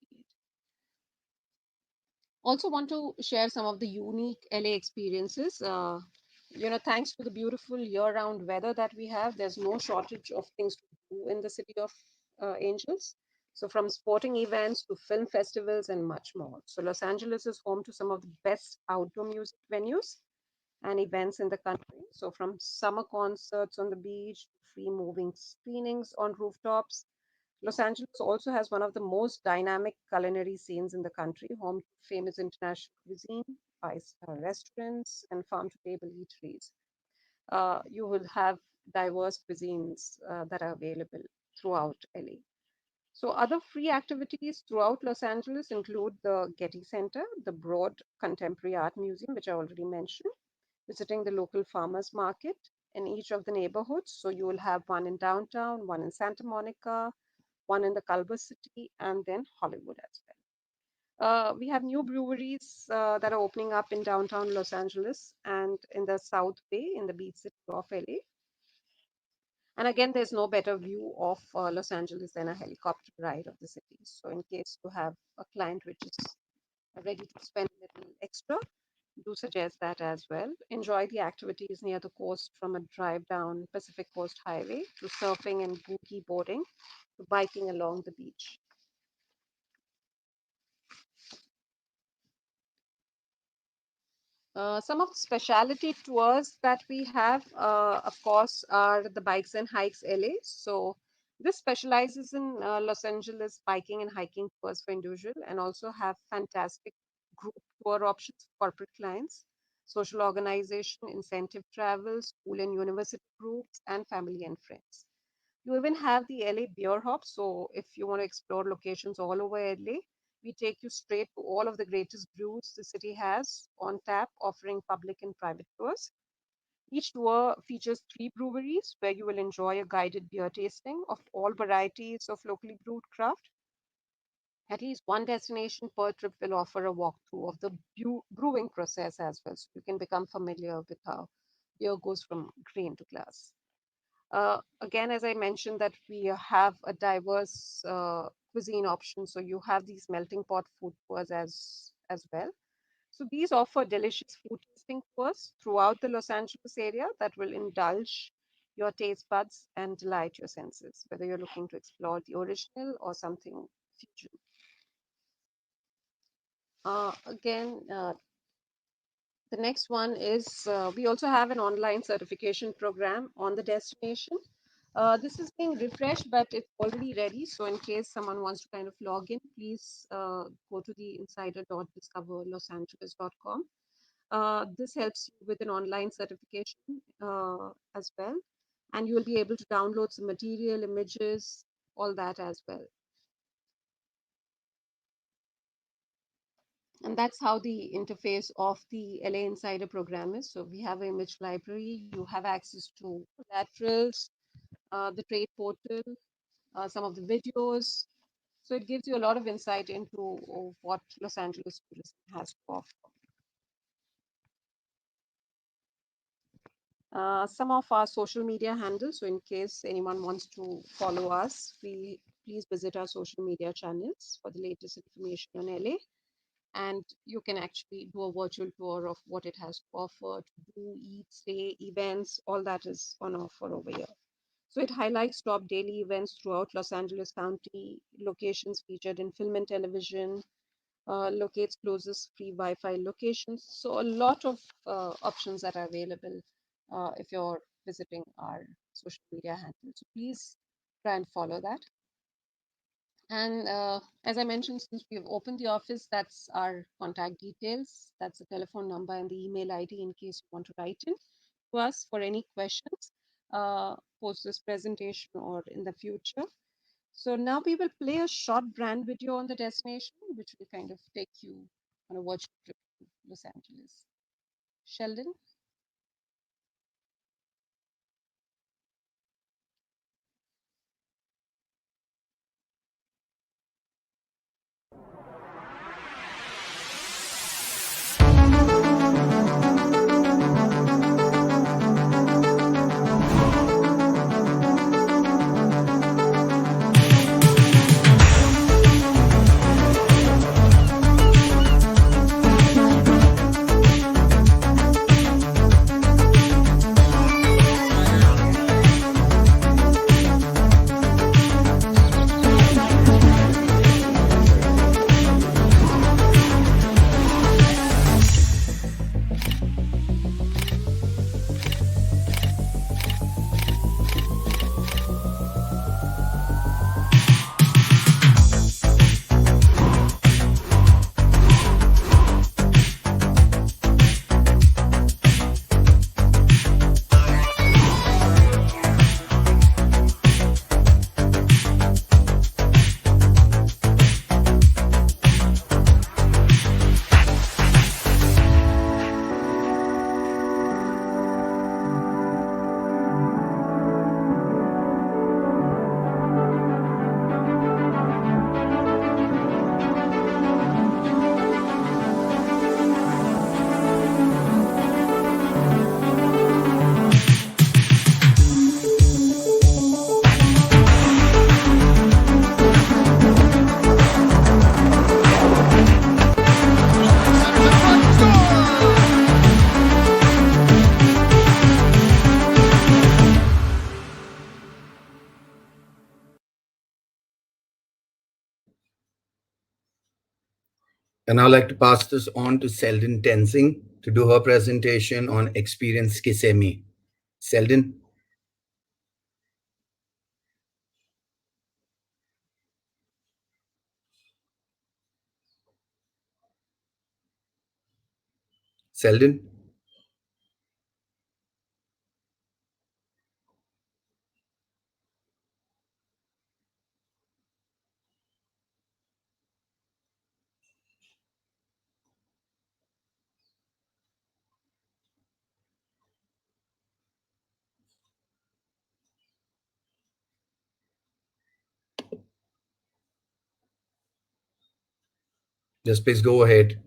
Also want to share some of the unique LA experiences. Thanks to the beautiful year-round weather that we have, there's no shortage of things to do in the city of Angels. So from sporting events to film festivals and much more. So Los Angeles is home to some of the best outdoor music venues and events in the country. So from summer concerts on the beach, free moving screenings on rooftops, Los Angeles also has one of the most dynamic culinary scenes in the country, home to famous international cuisine, five-star restaurants, and farm-to-table eateries. You will have diverse cuisines that are available throughout LA. So, other free activities throughout Los Angeles include the Getty Center, the Broad Contemporary Art Museum, which I already mentioned, visiting the local farmers market in each of the neighborhoods. So, you will have one in downtown, one in Santa Monica, one in the Culver City, and then Hollywood as well. We have new breweries that are opening up in downtown Los Angeles and in the South Bay in the beach city of LA. And again, there's no better view of Los Angeles than a helicopter ride of the city. So, in case you have a client which is ready to spend a little extra, do suggest that as well. Enjoy the activities near the coast from a drive down Pacific Coast Highway to surfing and boogie boarding to biking along the beach. Some of the specialty tours that we have, of course, are the Bikes and Hikes LA. So this specializes in Los Angeles biking and hiking tours for individual and also have fantastic group tour options for corporate clients, social organization, incentive travel, school and university groups, and family and friends. You even have the LA Beer Hop. So if you want to explore locations all over LA, we take you straight to all of the greatest brews the city has on tap, offering public and private tours. Each tour features three breweries where you will enjoy a guided beer tasting of all varieties of locally brewed craft. At least one destination per trip will offer a walkthrough of the brewing process as well, so you can become familiar with how beer goes from grain to glass. Again, as I mentioned, that we have a diverse cuisine option. So you have these melting pot food tours as well. So these offer delicious food tasting tours throughout the Los Angeles area that will indulge your taste buds and delight your senses, whether you're looking to explore the original or something fusion. Again, the next one is we also have an online certification program on the destination. This is being refreshed, but it's already ready. So in case someone wants to kind of log in, please go to the insider.discoverlosangeles.com. This helps you with an online certification as well. And you will be able to download some material, images, all that as well. And that's how the interface of the LA Insider program is. So we have an image library, you have access to collaterals, the trade portal, some of the videos. So it gives you a lot of insight into what Los Angeles tourism has to offer. Some of our social media handles. So in case anyone wants to follow us, please visit our social media channels for the latest information on LA. And you can actually do a virtual tour of what it has to offer, to do, eat, stay, events, all that is on offer over here. So it highlights top daily events throughout Los Angeles County, locations featured in film and television, locates closest free Wi-Fi locations. So a lot of options that are available if you're visiting our social media handle. So please try and follow that. And as I mentioned, since we've opened the office, that's our contact details. That's the telephone number and the email ID in case you want to write in to us for any questions post this presentation or in the future. So now we will play a short brand video on the destination, which will kind of take you on a virtual trip to Los Angeles. Sheldon? And I'd like to pass this on to Selden Tenzing to do her presentation on Experience Kissimmee. Selden? Selden? Just please go ahead.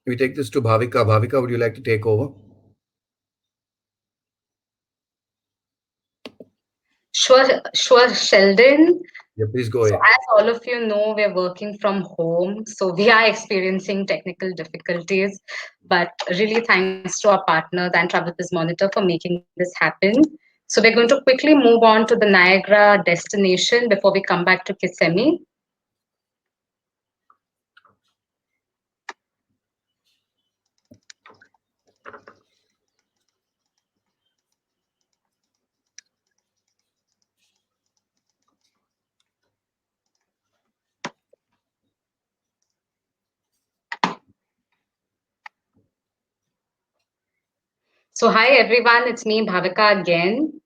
We take this to Bhavika. Bhavika, would you like to take over? Sure, Sheldon. Yeah, please go So ahead. as all of you know, we're working from home, so we are experiencing technical difficulties. But really, thanks to our partner, the TravelBiz Monitor, for making this happen. So we're going to quickly move on to the Niagara destination before we come back to Kissimmee. So hi everyone, it's me Bhavika again.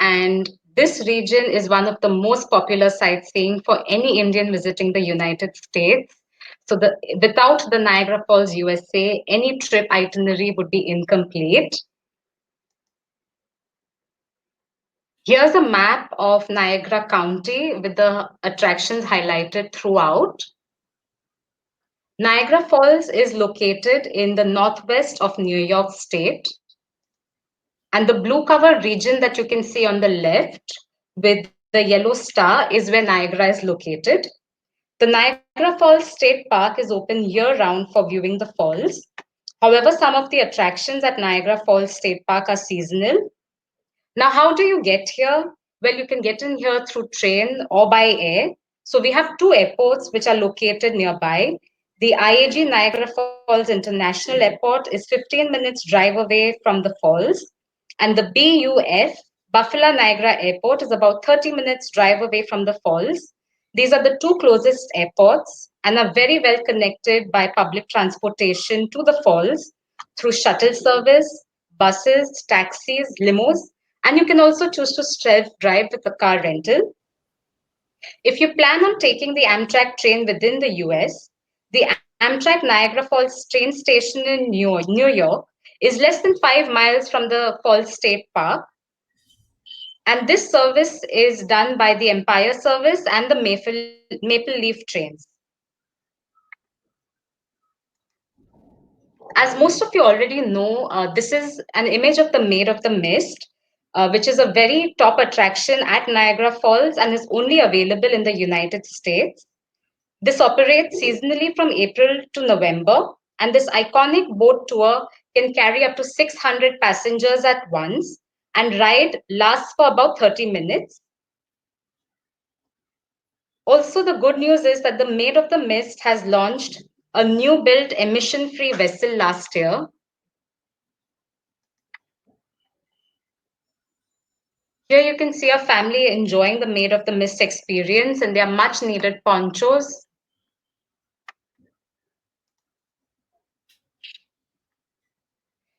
And this region is one of the most popular sightseeing for any Indian visiting the United States. So without the Niagara Falls USA, any trip itinerary would be incomplete. Here's a map of Niagara County with the attractions highlighted throughout. Niagara Falls is located in the northwest of New York State. And the blue covered region that you can see on the left with the yellow star is where Niagara is located. The Niagara Falls State Park is open year round for viewing the falls. However, some of the attractions at Niagara Falls State Park are seasonal. Now, how do you get here? Well, you can get in here through train or by air. So we have two airports which are located nearby. The IAG Niagara Falls International Airport is 15 minutes drive away from the falls. And the BUF, Buffalo Niagara Airport is about 30 minutes drive away from the falls. These are the two closest airports and are very well connected by public transportation to the falls through shuttle service, buses, taxis, limos, and you can also choose to self-drive with a car rental. If you plan on taking the Amtrak train within the US, the Amtrak Niagara Falls train station in New York is less than 5 miles from the Falls State Park. And this service is done by the Empire Service and the Maple Leaf trains. As most of you already know, this is an image of the Maid of the Mist, which is a very top attraction at Niagara Falls and is only available in the United States. This operates seasonally from April to November, and this iconic boat tour can carry up to 600 passengers at once, and ride lasts for about 30 minutes. Also, the good news is that the Maid of the Mist has launched a new built emission-free vessel last year. Here you can see a family enjoying the Maid of the Mist experience and their much needed ponchos.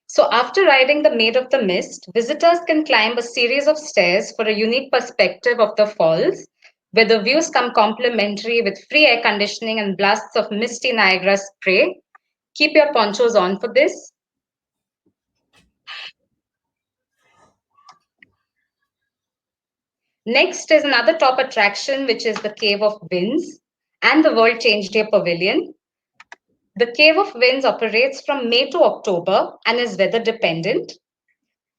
So after riding the Maid of the Mist, visitors can climb a series of stairs for a unique perspective of the falls, where the views come complimentary with free air conditioning and blasts of misty Niagara spray. Keep your ponchos on for this. Next is another top attraction, which is the Cave of Winds and the World Change Day Pavilion. The Cave of Winds operates from May to October and is weather dependent.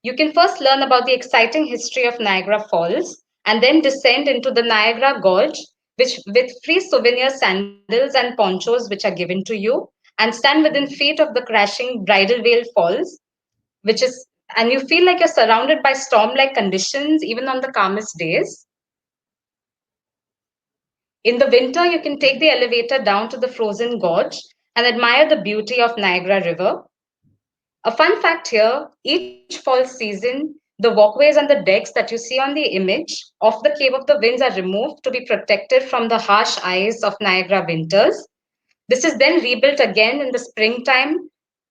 You can first learn about the exciting history of Niagara Falls and then descend into the Niagara Gorge, which with free souvenir sandals and ponchos which are given to you, and stand within feet of the crashing Bridal Veil Falls, and you feel like you're surrounded by storm-like conditions even on the calmest days. In the winter, you can take the elevator down to the frozen gorge and admire the beauty of Niagara River. A fun fact here, each fall season, the walkways and the decks that you see on the image of the Cave of the Winds are removed to be protected from the harsh ice of Niagara winters. This is then rebuilt again in the springtime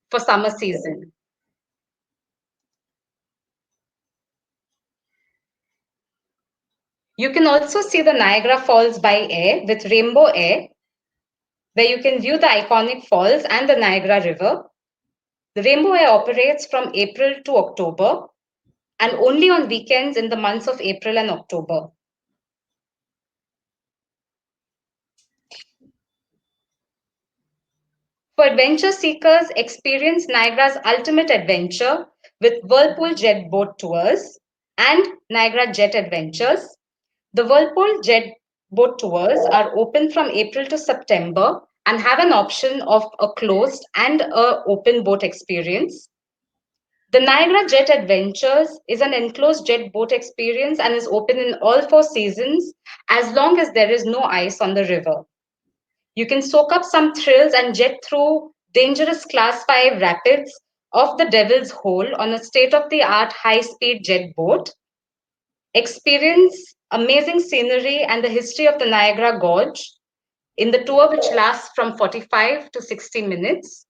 for summer season. You can also see the Niagara Falls by air with Rainbow Air, where you can view the iconic falls and the Niagara River. The Rainbow Air operates from April to October and only on weekends in the months of April and October. For adventure seekers, experience Niagara's ultimate adventure with Whirlpool Jet Boat Tours and Niagara Jet Adventures. The Whirlpool Jet Boat Tours are open from April to September and have an option of a closed and an open boat experience. The Niagara Jet Adventures is an enclosed jet boat experience and is open in all 4 seasons as long as there is no ice on the river. You can soak up some thrills and jet through dangerous Class 5 rapids off the Devil's Hole on a state-of-the-art high-speed jet boat. Experience amazing scenery and the history of the Niagara Gorge in the tour, which lasts from 45 to 60 minutes.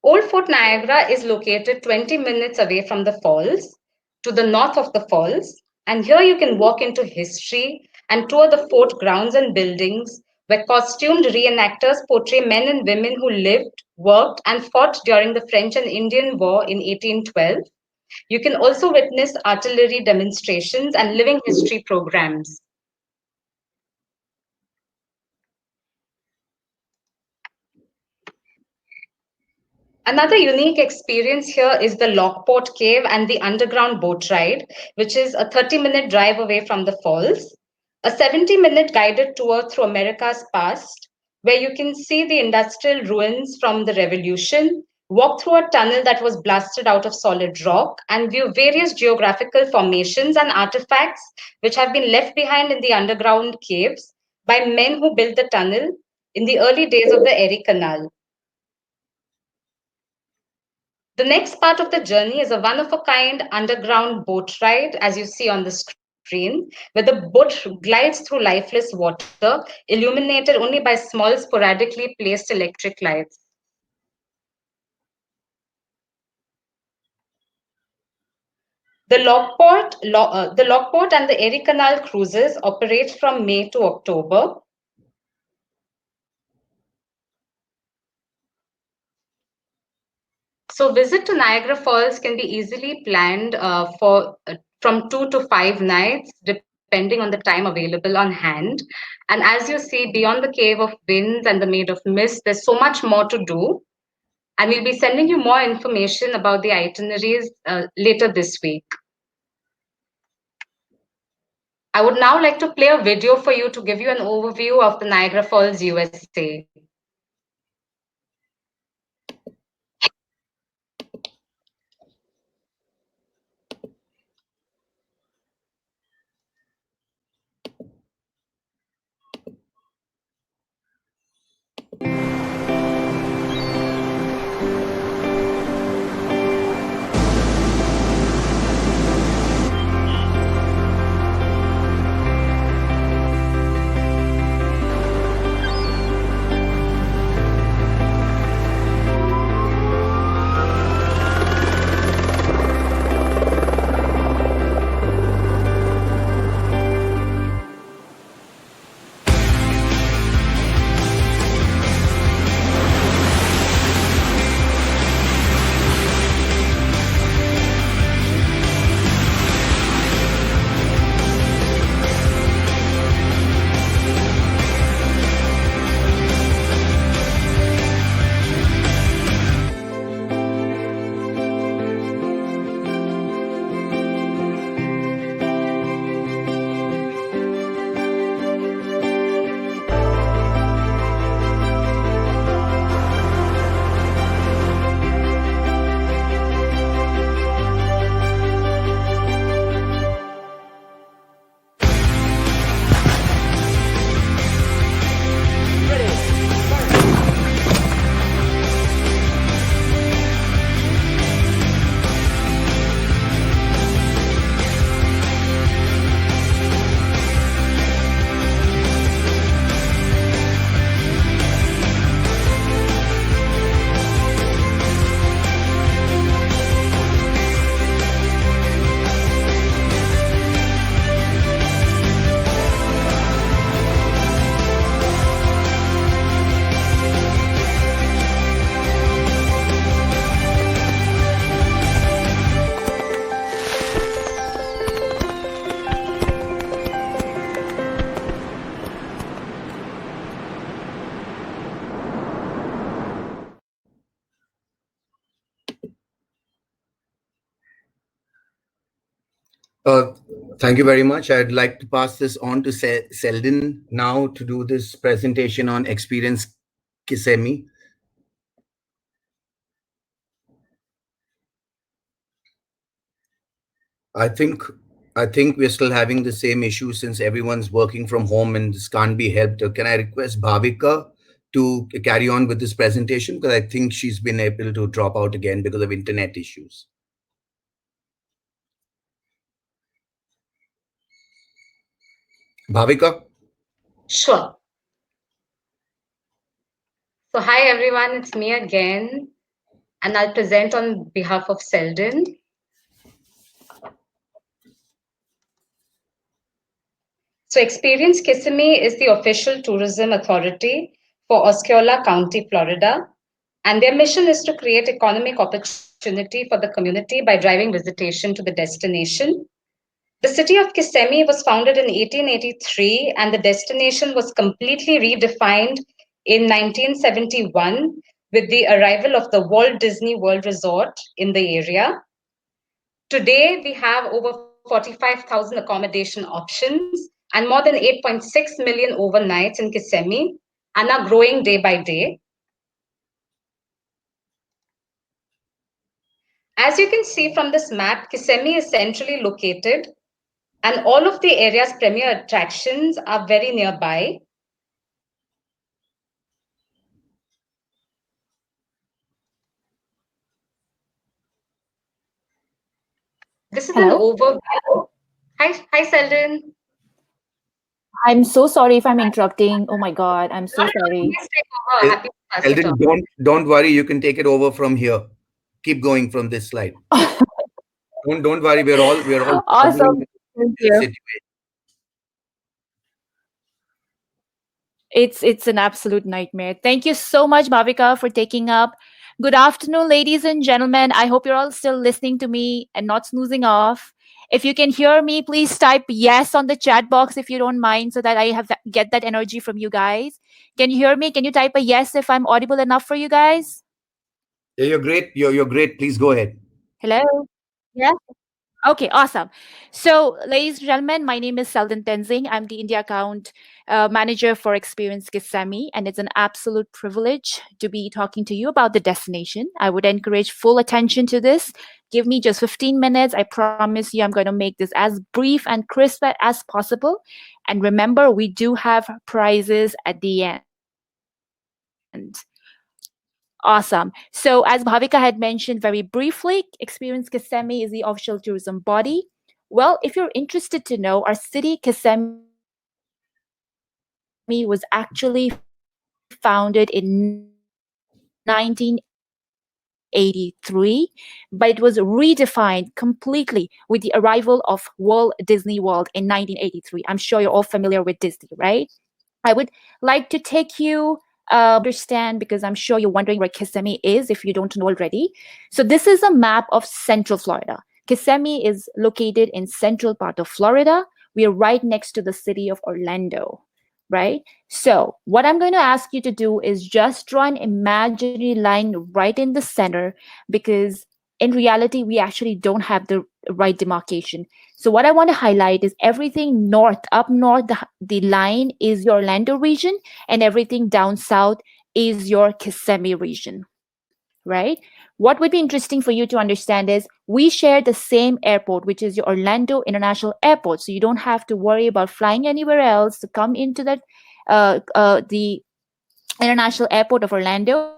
Old Fort Niagara is located 20 minutes away from the falls, to the north of the falls, and here you can walk into history and tour the fort grounds and buildings where costumed reenactors portray men and women who lived, worked, and fought during the French and Indian War in 1812. You can also witness artillery demonstrations and living history programs. Another unique experience here is the Lockport Cave and the underground boat ride, which is a 30-minute drive away from the falls. A 70-minute guided tour through America's past, where you can see the industrial ruins from the Revolution, walk through a tunnel that was blasted out of solid rock, and view various geographical formations and artifacts which have been left behind in the underground caves by men who built the tunnel in the early days of the Erie Canal. The next part of the journey is a one-of-a-kind underground boat ride, as you see on the screen, where the boat glides through lifeless water, illuminated only by small, sporadically placed electric lights. The Lockport and the Erie Canal cruises operate from May to October. So visit to Niagara Falls can be easily planned from 2 to 5 nights, depending on the time available on hand. And as you see, beyond the Cave of Winds and the Maid of Mist, there's so much more to do. And we'll be sending you more information about the itineraries later this week. I would now like to play a video for you to give you an overview of the Niagara Falls, USA. Uh, Thank you very much. I'd like to pass this on to Selden now to do this presentation on Experience Kissimmee. I think I think we're still having the same issue since everyone's working from home and this can't be helped. Can I request Bhavika to carry on with this presentation? Because I think she's been able to drop out again because of internet issues. Bhavika? Sure. So hi everyone, it's me again, and I'll present on behalf of Selden. So Experience Kissimmee is the official tourism authority for Osceola County, Florida, and their mission is to create economic opportunity for the community by driving visitation to the destination. The city of Kissimmee was founded in 1883, and the destination was completely redefined in 1971 with the arrival of the Walt Disney World Resort in the area. Today, we have over 45,000 accommodation options and more than 8.6 million overnights in Kissimmee, and are growing day by day. As you can see from this map, Kissimmee is centrally located, and all of the area's premier attractions are very nearby. This is an Hello? overview. Hi, Selden. I'm so sorry if I'm interrupting. Oh my God, I'm No, so no, no, sorry. please take over. Happy to pass it Eldon, on. don't worry. You can take it over from here. Keep going from this slide. Don't worry. We're all struggling Awesome. with Thank this you. situation. It's an absolute nightmare. Thank you so much, Bhavika, for taking up. Good afternoon, ladies and gentlemen. I hope you're all still listening to me and not snoozing off. If you can hear me, please type yes on the chat box if you don't mind, so that I have get that energy from you guys. Can you hear me? Can you type a yes if I'm audible enough for you guys? Yeah, you're great. You're great. Please go ahead. Hello. Yeah. Okay, awesome. So, ladies and gentlemen, my name is Seldon Tenzing. I'm the India account manager for Experience Kissimmee, and it's an absolute privilege to be talking to you about the destination. I would encourage full attention to this. Give me just 15 minutes. I promise you, I'm going to make this as brief and crisp as possible. And remember, we do have prizes at the end. Awesome. So, as Bhavika had mentioned very briefly, Experience Kissimmee is the official tourism body. Well, if you're interested to know, our city, Kissimmee, was actually founded in 1983, but it was redefined completely with the arrival of Walt Disney World in 1983. I'm sure you're all familiar with Disney, right? I would like to take you briefly through the destination so that you understand, because I'm sure you're wondering where Kissimmee is if you don't know already. So this is a map of Central Florida. Kissimmee is located in central part of Florida. We are right next to the city of Orlando, right? So what I'm going to ask you to do is just draw an imaginary line right in the center, because in reality, we actually don't have the right demarcation. So what I want to highlight is everything north, up north, the line is your Orlando region, and everything down south is your Kissimmee region, right? What would be interesting for you to understand is we share the same airport, which is your Orlando International Airport. So you don't have to worry about flying anywhere else to come into that the International Airport of Orlando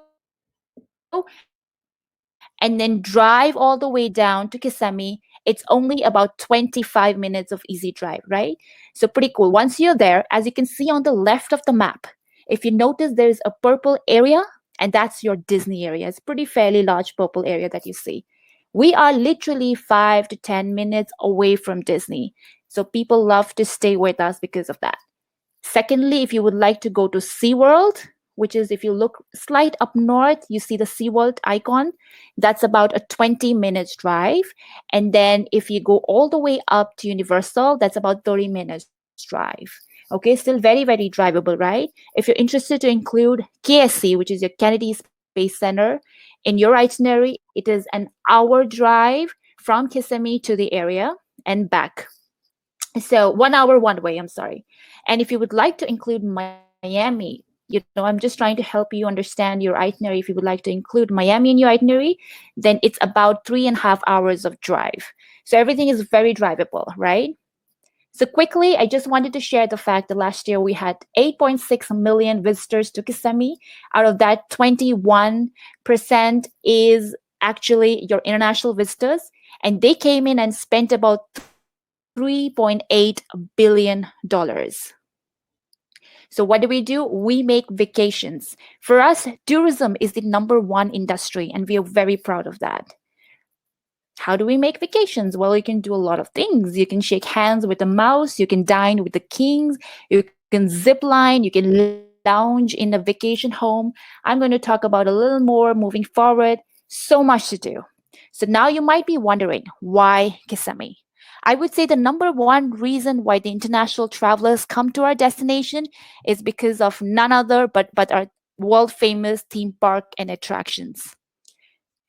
and then drive all the way down to Kissimmee. It's only about 25 minutes of easy drive, right? So pretty cool. Once you're there, as you can see on the left of the map, if you notice there is a purple area, and that's your Disney area. It's pretty fairly large purple area that you see. We are literally 5 to 10 minutes away from Disney. So people love to stay with us because of that. Secondly, if you would like to go to SeaWorld, which is if you look slight up north, you see the SeaWorld icon. That's about a 20 minutes drive. And then if you go all the way up to Universal, that's about 30 minutes drive. Okay, still very, very drivable, right? If you're interested to include KSC, which is your Kennedy Space Center, in your itinerary, it is an hour drive from Kissimmee to the area and back. So 1 hour one way, I'm sorry. And if you would like to include Miami, I'm just trying to help you understand your itinerary. If you would like to include Miami in your itinerary, then it's about 3.5 hours of drive. So everything is very drivable, right? So quickly, I just wanted to share the fact that last year we had 8.6 million visitors to Kissimmee. Out of that, 21% is actually your international visitors, and they came in and spent about $3.8 billion. So what do? We make vacations. For us, tourism is the number one industry, and we are very proud of that. How do we make vacations? Well, you can do a lot of things. You can shake hands with a mouse, you can dine with the kings, you can zip line, you can lounge in a vacation home. I'm going to talk about a little more moving forward. So much to do. So now you might be wondering, why Kissimmee? I would say the number one reason why the international travelers come to our destination is because of none other but our world famous theme park and attractions.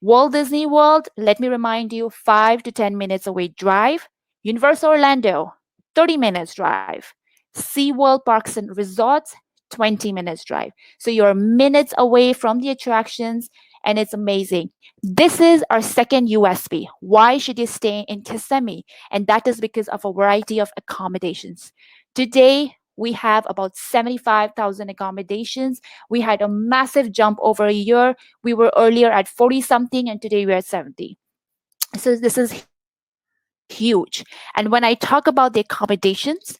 Walt Disney World, let me remind you, 5 to 10 minutes away drive. Universal Orlando, 30 minutes drive. SeaWorld Parks and Resorts, 20 minutes drive. So you're minutes away from the attractions, and it's amazing. This is our second USP. Why should you stay in Kissimmee? And that is because of a variety of accommodations. Today, we have about 75,000 accommodations. We had a massive jump over a year. We were earlier at 40 something, and today we're at 70. So this is huge. huge. And when I talk about the accommodations,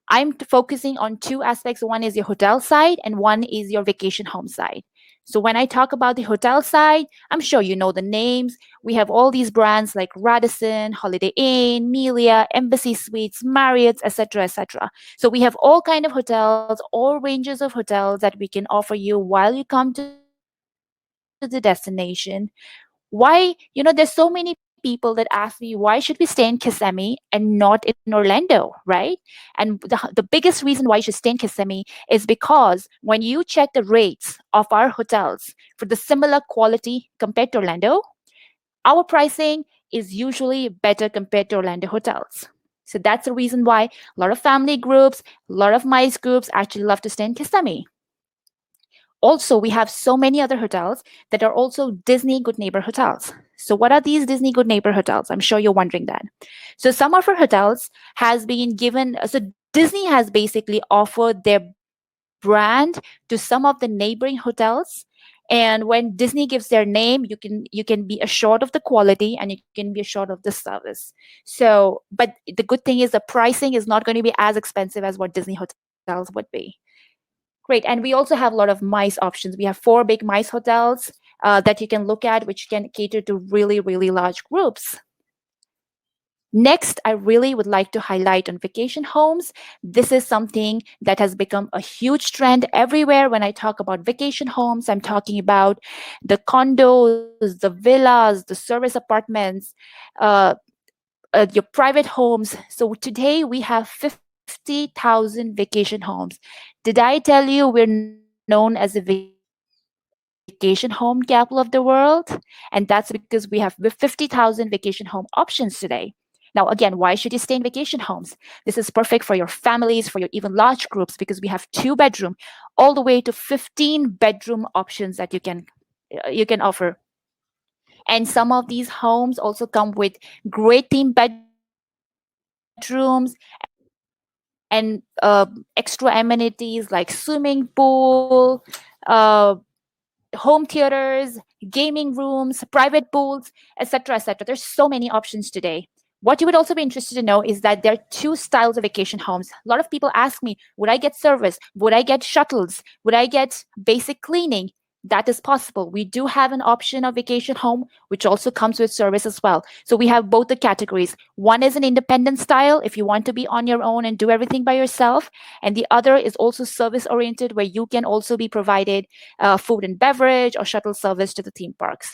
I'm focusing on two aspects. One is your hotel side, and one is your vacation home side. So when I talk about the hotel side, I'm sure you know the names. We have all these brands like Radisson, Holiday Inn, Melia, Embassy Suites, Marriott, etc., etc. So we have all kind of hotels, all ranges of hotels that we can offer you while you come to the destination. Why, there's so many people that ask me, why should we stay in Kissimmee and not in Orlando, right? And the biggest reason why you should stay in Kissimmee is because when you check the rates of our hotels for the similar quality compared to Orlando, our pricing is usually better compared to Orlando hotels. So that's the reason why a lot of family groups, a lot of MICE groups actually love to stay in Kissimmee. Also, we have so many other hotels that are also Disney Good Neighbor hotels. So what are these Disney Good Neighbor hotels? I'm sure you're wondering that. So some of our hotels has been given, so Disney has basically offered their brand to some of the neighboring hotels. And when Disney gives their name, you can be assured of the quality and you can be assured of the service. So, but the good thing is the pricing is not going to be as expensive as what Disney hotels would be. Great. And we also have a lot of MICE options. We have 4 big MICE hotels that you can look at, which can cater to really, really large groups. Next, I really would like to highlight on vacation homes. This is something that has become a huge trend everywhere. When I talk about vacation homes, I'm talking about the condos, the villas, the service apartments, uh, your private homes. So today we have 50,000 vacation homes. Did I tell you we're known as a vacation home capital of the world? And that's because we have 50,000 vacation home options today. Now, again, why should you stay in vacation homes? This is perfect for your families, for your even large groups, because we have 2-bedroom all the way to 15-bedroom options that you can offer. And some of these homes also come with great theme bedrooms and extra amenities like swimming pool, home theaters, gaming rooms, private pools, etc., etc. There's so many options today. What you would also be interested to know is that there are 2 styles of vacation homes. A lot of people ask me, would I get service? Would I get shuttles? Would I get basic cleaning? That is possible. We do have an option of vacation home, which also comes with service as well. So we have both the categories. One is an independent style, if you want to be on your own and do everything by yourself. And the other is also service oriented, where you can also be provided food and beverage or shuttle service to the theme parks.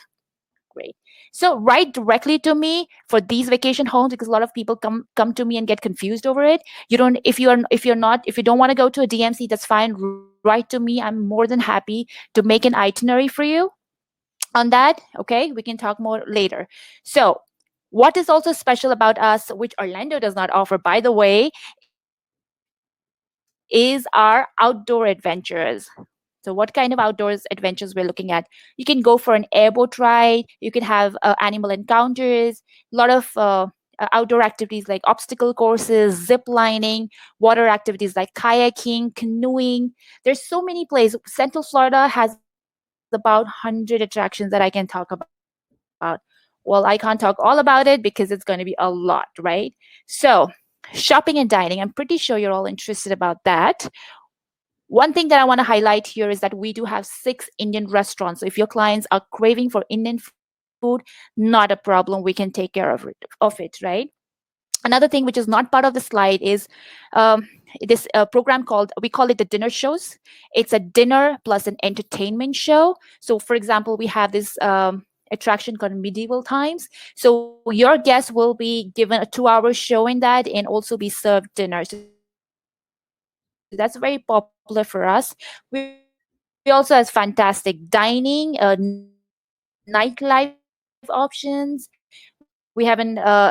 Great. So write directly to me for these vacation homes, because a lot of people come to me and get confused over it. You don't if you don't want to go to a DMC, that's fine. Write to me. I'm more than happy to make an itinerary for you on that. Okay, we can talk more later. So what is also special about us, which Orlando does not offer, by the way, is our outdoor adventures. So what kind of outdoors adventures we're looking at? You can go for an airboat ride. You can have animal encounters, a lot of outdoor activities like obstacle courses, zip lining, water activities like kayaking, canoeing. There's so many places. Central Florida has about 100 attractions that I can talk about. Well, I can't talk all about it because it's going to be a lot, right? So shopping and dining, I'm pretty sure you're all interested about that. One thing that I want to highlight here is that we do have 6 Indian restaurants. So if your clients are craving for Indian food, not a problem. We can take care of it, right? Another thing which is not part of the slide is this program called, we call it the dinner shows. It's a dinner plus an entertainment show. So for example, we have this attraction called Medieval Times. So your guest will be given a 2-hour show in that and also be served dinner. So that's very popular for us. We also have fantastic dining, nightlife options. We have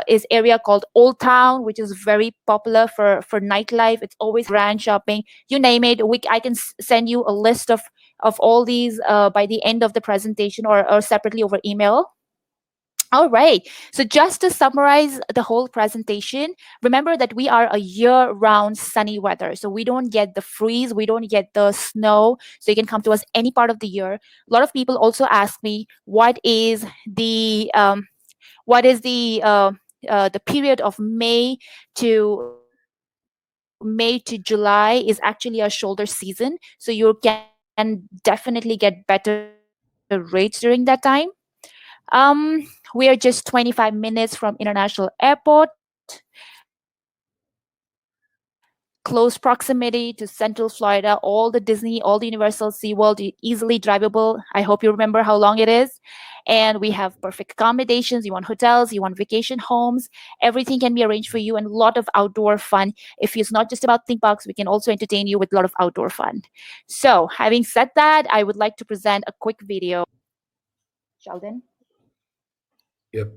is area called Old Town, which is very popular for nightlife. It's always grand shopping. You name it. I can send you a list of all these by the end of the presentation or separately over email. All right. So just to summarize the whole presentation, remember that we are a year-round sunny weather. So we don't get the freeze, we don't get the snow. So you can come to us any part of the year. A lot of people also ask me, what is the the period of May to July is actually a shoulder season, so you can definitely get better rates during that time. We are just 25 minutes from International Airport. Close proximity to Central Florida, all the Disney, all the Universal, SeaWorld, easily drivable. I hope you remember how long it is. And we have perfect accommodations. You want hotels, you want vacation homes. Everything can be arranged for you, and a lot of outdoor fun. If it's not just about theme parks, we can also entertain you with a lot of outdoor fun. So, having said that, I would like to present a quick video. Sheldon? Yep.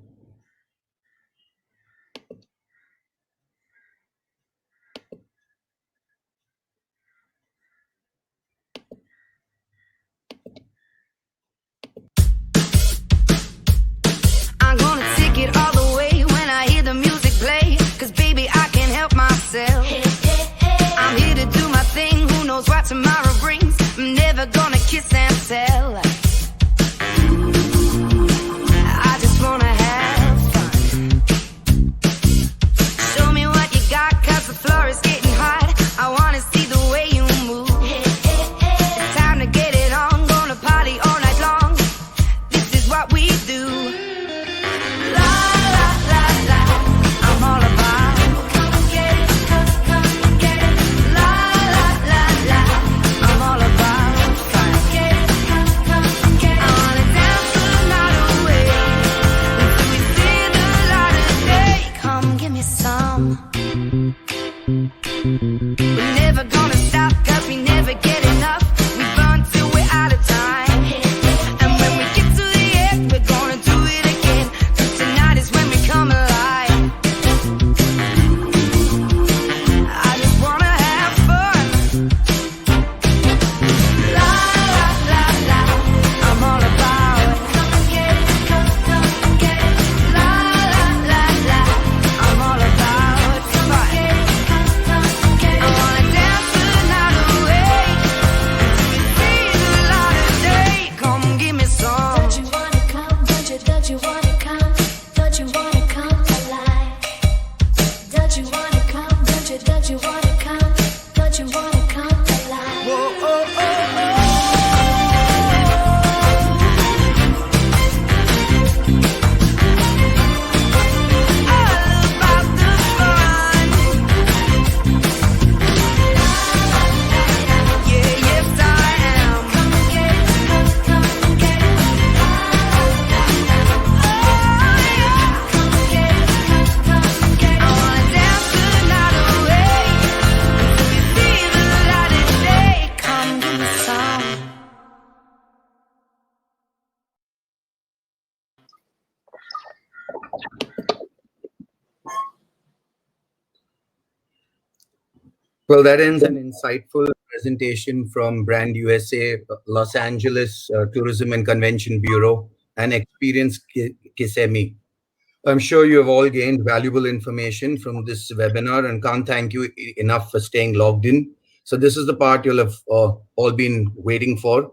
I'm gonna take it all the way when I hear the music play. Cause baby, I can't help myself. I'm here to do my thing, who knows what tomorrow brings. I'm never gonna kiss and tell. I just wanna have fun. Show me what you got, cause the floor is getting hot. I wanna see the way you move. It's time to get it on, gonna party all night long. This is what we do. La la la la, I'm all about. Come and get it, come and get it. La la la la, I'm all about fun. Get it, come and get it. I wanna dance the night away until we see the light of day. Come give me some. We're never gonna stop, cause we never get enough. We burn till we're out of time. And when we get to the end, we're gonna do it again. Cause tonight is when we come alive. I just wanna have fun. La la la la, I'm all about it. Come and get it, come and get it. La la la la, I'm all about fun. I wanna dance the night away until we see the light of day. Come give me some. Don't you wanna come? Don't you wanna come? Don't you wanna come alive? Don't you wanna come? Don't you wanna come? Don't you wanna come alive? Whoa, oh, oh, oh. All about the fun. Yeah, yes I am. Come and get it, come and get it. Oh yeah. Come and get it, come and get it. I wanna dance the night away until we see the light of day. Come give me some. Well, that ends an insightful presentation from Brand USA, Los Angeles Tourism and Convention Bureau, and Experience Kissimmee. I'm sure you have all gained valuable information from this webinar and can't thank you enough for staying logged in. So this is the part you'll have all been waiting for.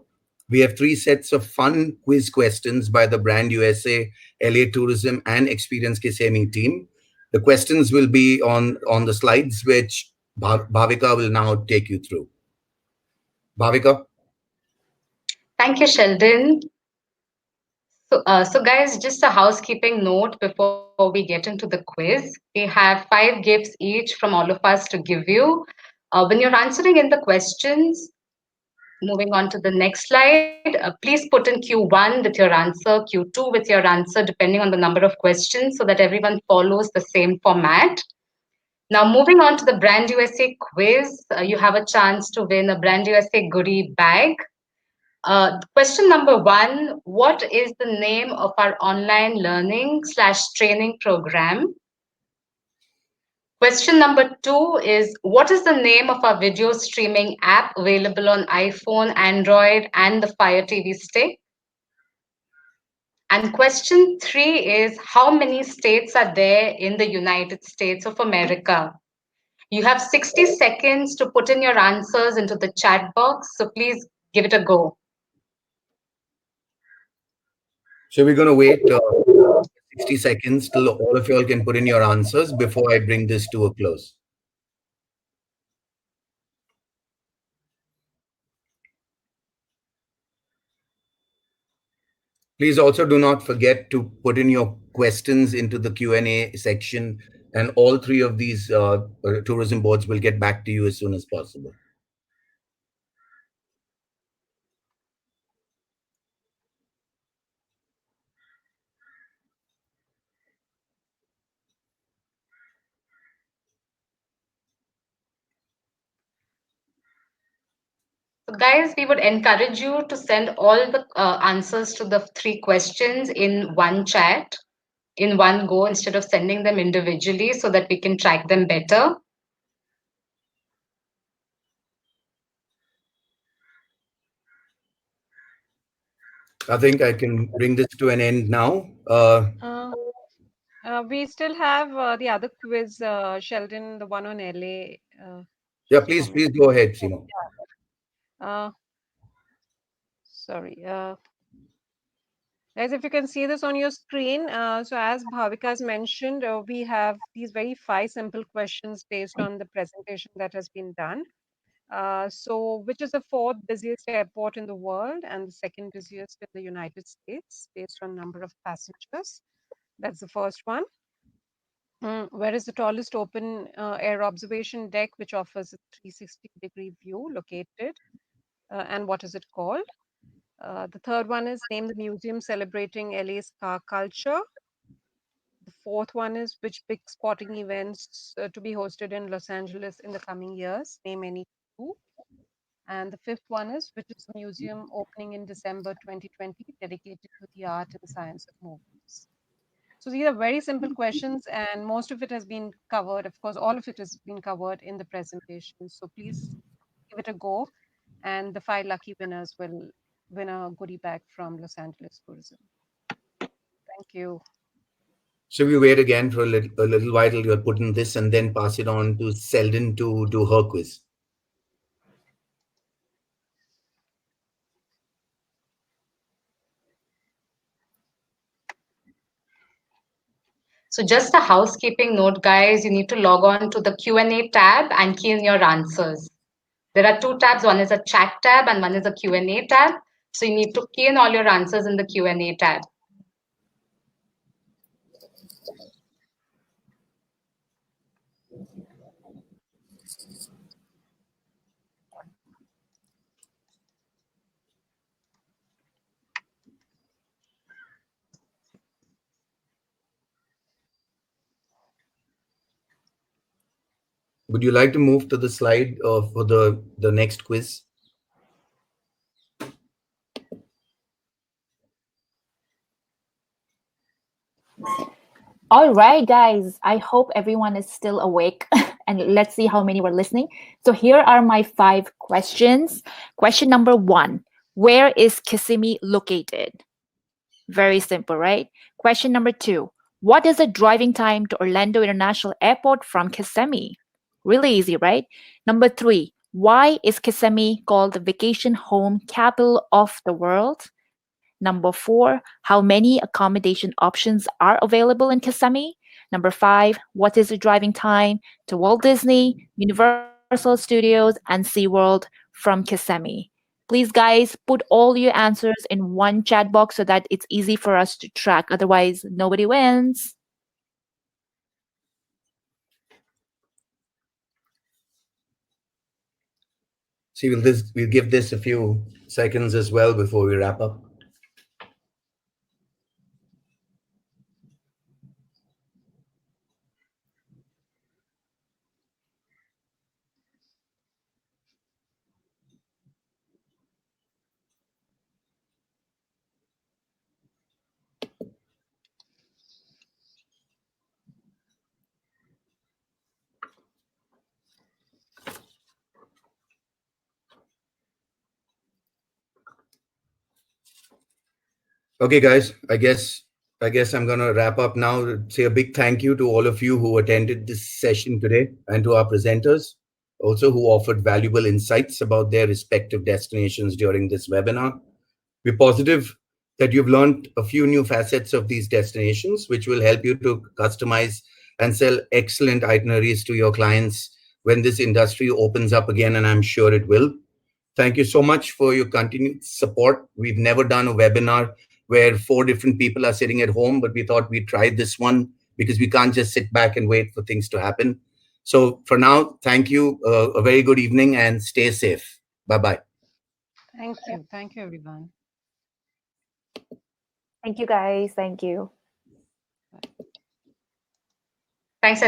We have 3 sets of fun quiz questions by the Brand USA, LA Tourism, and Experience Kissimmee team. The questions will be on the slides, which Bhavika will now take you through. Bhavika? Thank you, Sheldon. So guys, just a housekeeping note before we get into the quiz. We have 5 gifts each from all of us to give you. When you're answering in the questions, moving on to the next slide, please put in Q1 with your answer, Q2 with your answer, depending on the number of questions, so that everyone follows the same format. Now, moving on to the Brand USA quiz, you have a chance to win a Brand USA goodie bag. Question number 1, what is the name of our online learning/training program? Question number 2 is, what is the name of our video streaming app available on iPhone, Android, and the Fire TV stick? And question 3 is, how many states are there in the United States of America? You have 60 seconds to put in your answers into the chat box, so please give it a go. So we're going to wait 60 seconds till all of you all can put in your answers before I bring this to a close. Please also do not forget to put in your questions into the Q&A section, and all three of these tourism boards will get back to you as soon as possible. So guys, we would encourage you to send all the answers to the three questions in one chat, in one go, instead of sending them individually so that we can track them better. I think I can bring this to an end now. We still have the other quiz, Sheldon, the one on LA. Yeah, Just a please minute. go ahead, Simo. Uh, Sorry. Guys, if you can see this on your screen, so as Bhavika has mentioned, we have these very 5 simple questions based on the presentation that has been done. So, which is the 4th busiest airport in the world and the 2nd busiest in the United States based on number of passengers? That's the first one. Where is the tallest open air observation deck which offers a 360-degree view located, and what is it called? The third one is name the museum celebrating LA's car culture. The fourth one is which big sporting events to be hosted in Los Angeles in the coming years. Name any two. And the fifth one is which is a museum opening in December 2020 dedicated to the art and science of movies. So these are very simple questions, and most of it has been covered. Of course, all of it has been covered in the presentation. So please give it a go, and the 5 lucky winners will win a goodie bag from Los Angeles Tourism. Thank you. So we wait again for a little while till you're putting this, and then pass it on to Selden to do her quiz. So just a housekeeping note, guys, you need to log on to the Q&A tab and key in your answers. There are 2 tabs. One is a chat tab and one is a Q&A tab. So you need to key in all your answers in the Q&A tab. Would you like to move to the slide for the next quiz? All right, guys. I hope everyone is still awake. And let's see how many were listening. So here are my 5 questions. Question number 1. Where is Kissimmee located? Very simple, right? Question number 2. What is the driving time to Orlando International Airport from Kissimmee? Really easy, right? Number 3. Why is Kissimmee called the vacation home capital of the world? Number 4, how many accommodation options are available in Kissimmee? Number 5, what is the driving time to Walt Disney, Universal Studios, and SeaWorld from Kissimmee? Please, guys, put all your answers in one chat box so that it's easy for us to track. Otherwise, nobody wins. See, we'll give this a few seconds as well before we wrap up. Okay, guys, I guess I'm gonna wrap up now. Say a big thank you to all of you who attended this session today, and to our presenters, also who offered valuable insights about their respective destinations during this webinar. We're positive that you've learned a few new facets of these destinations, which will help you to customize and sell excellent itineraries to your clients when this industry opens up again, and I'm sure it will. Thank you so much for your continued support. We've never done a webinar where 4 different people are sitting at home, but we thought we'd try this one because we can't just sit back and wait for things to happen. So for now, thank you. A very good evening and stay safe. Bye-bye. Thank you. Thank you, everyone. Thank you, guys. Thank you. Thanks,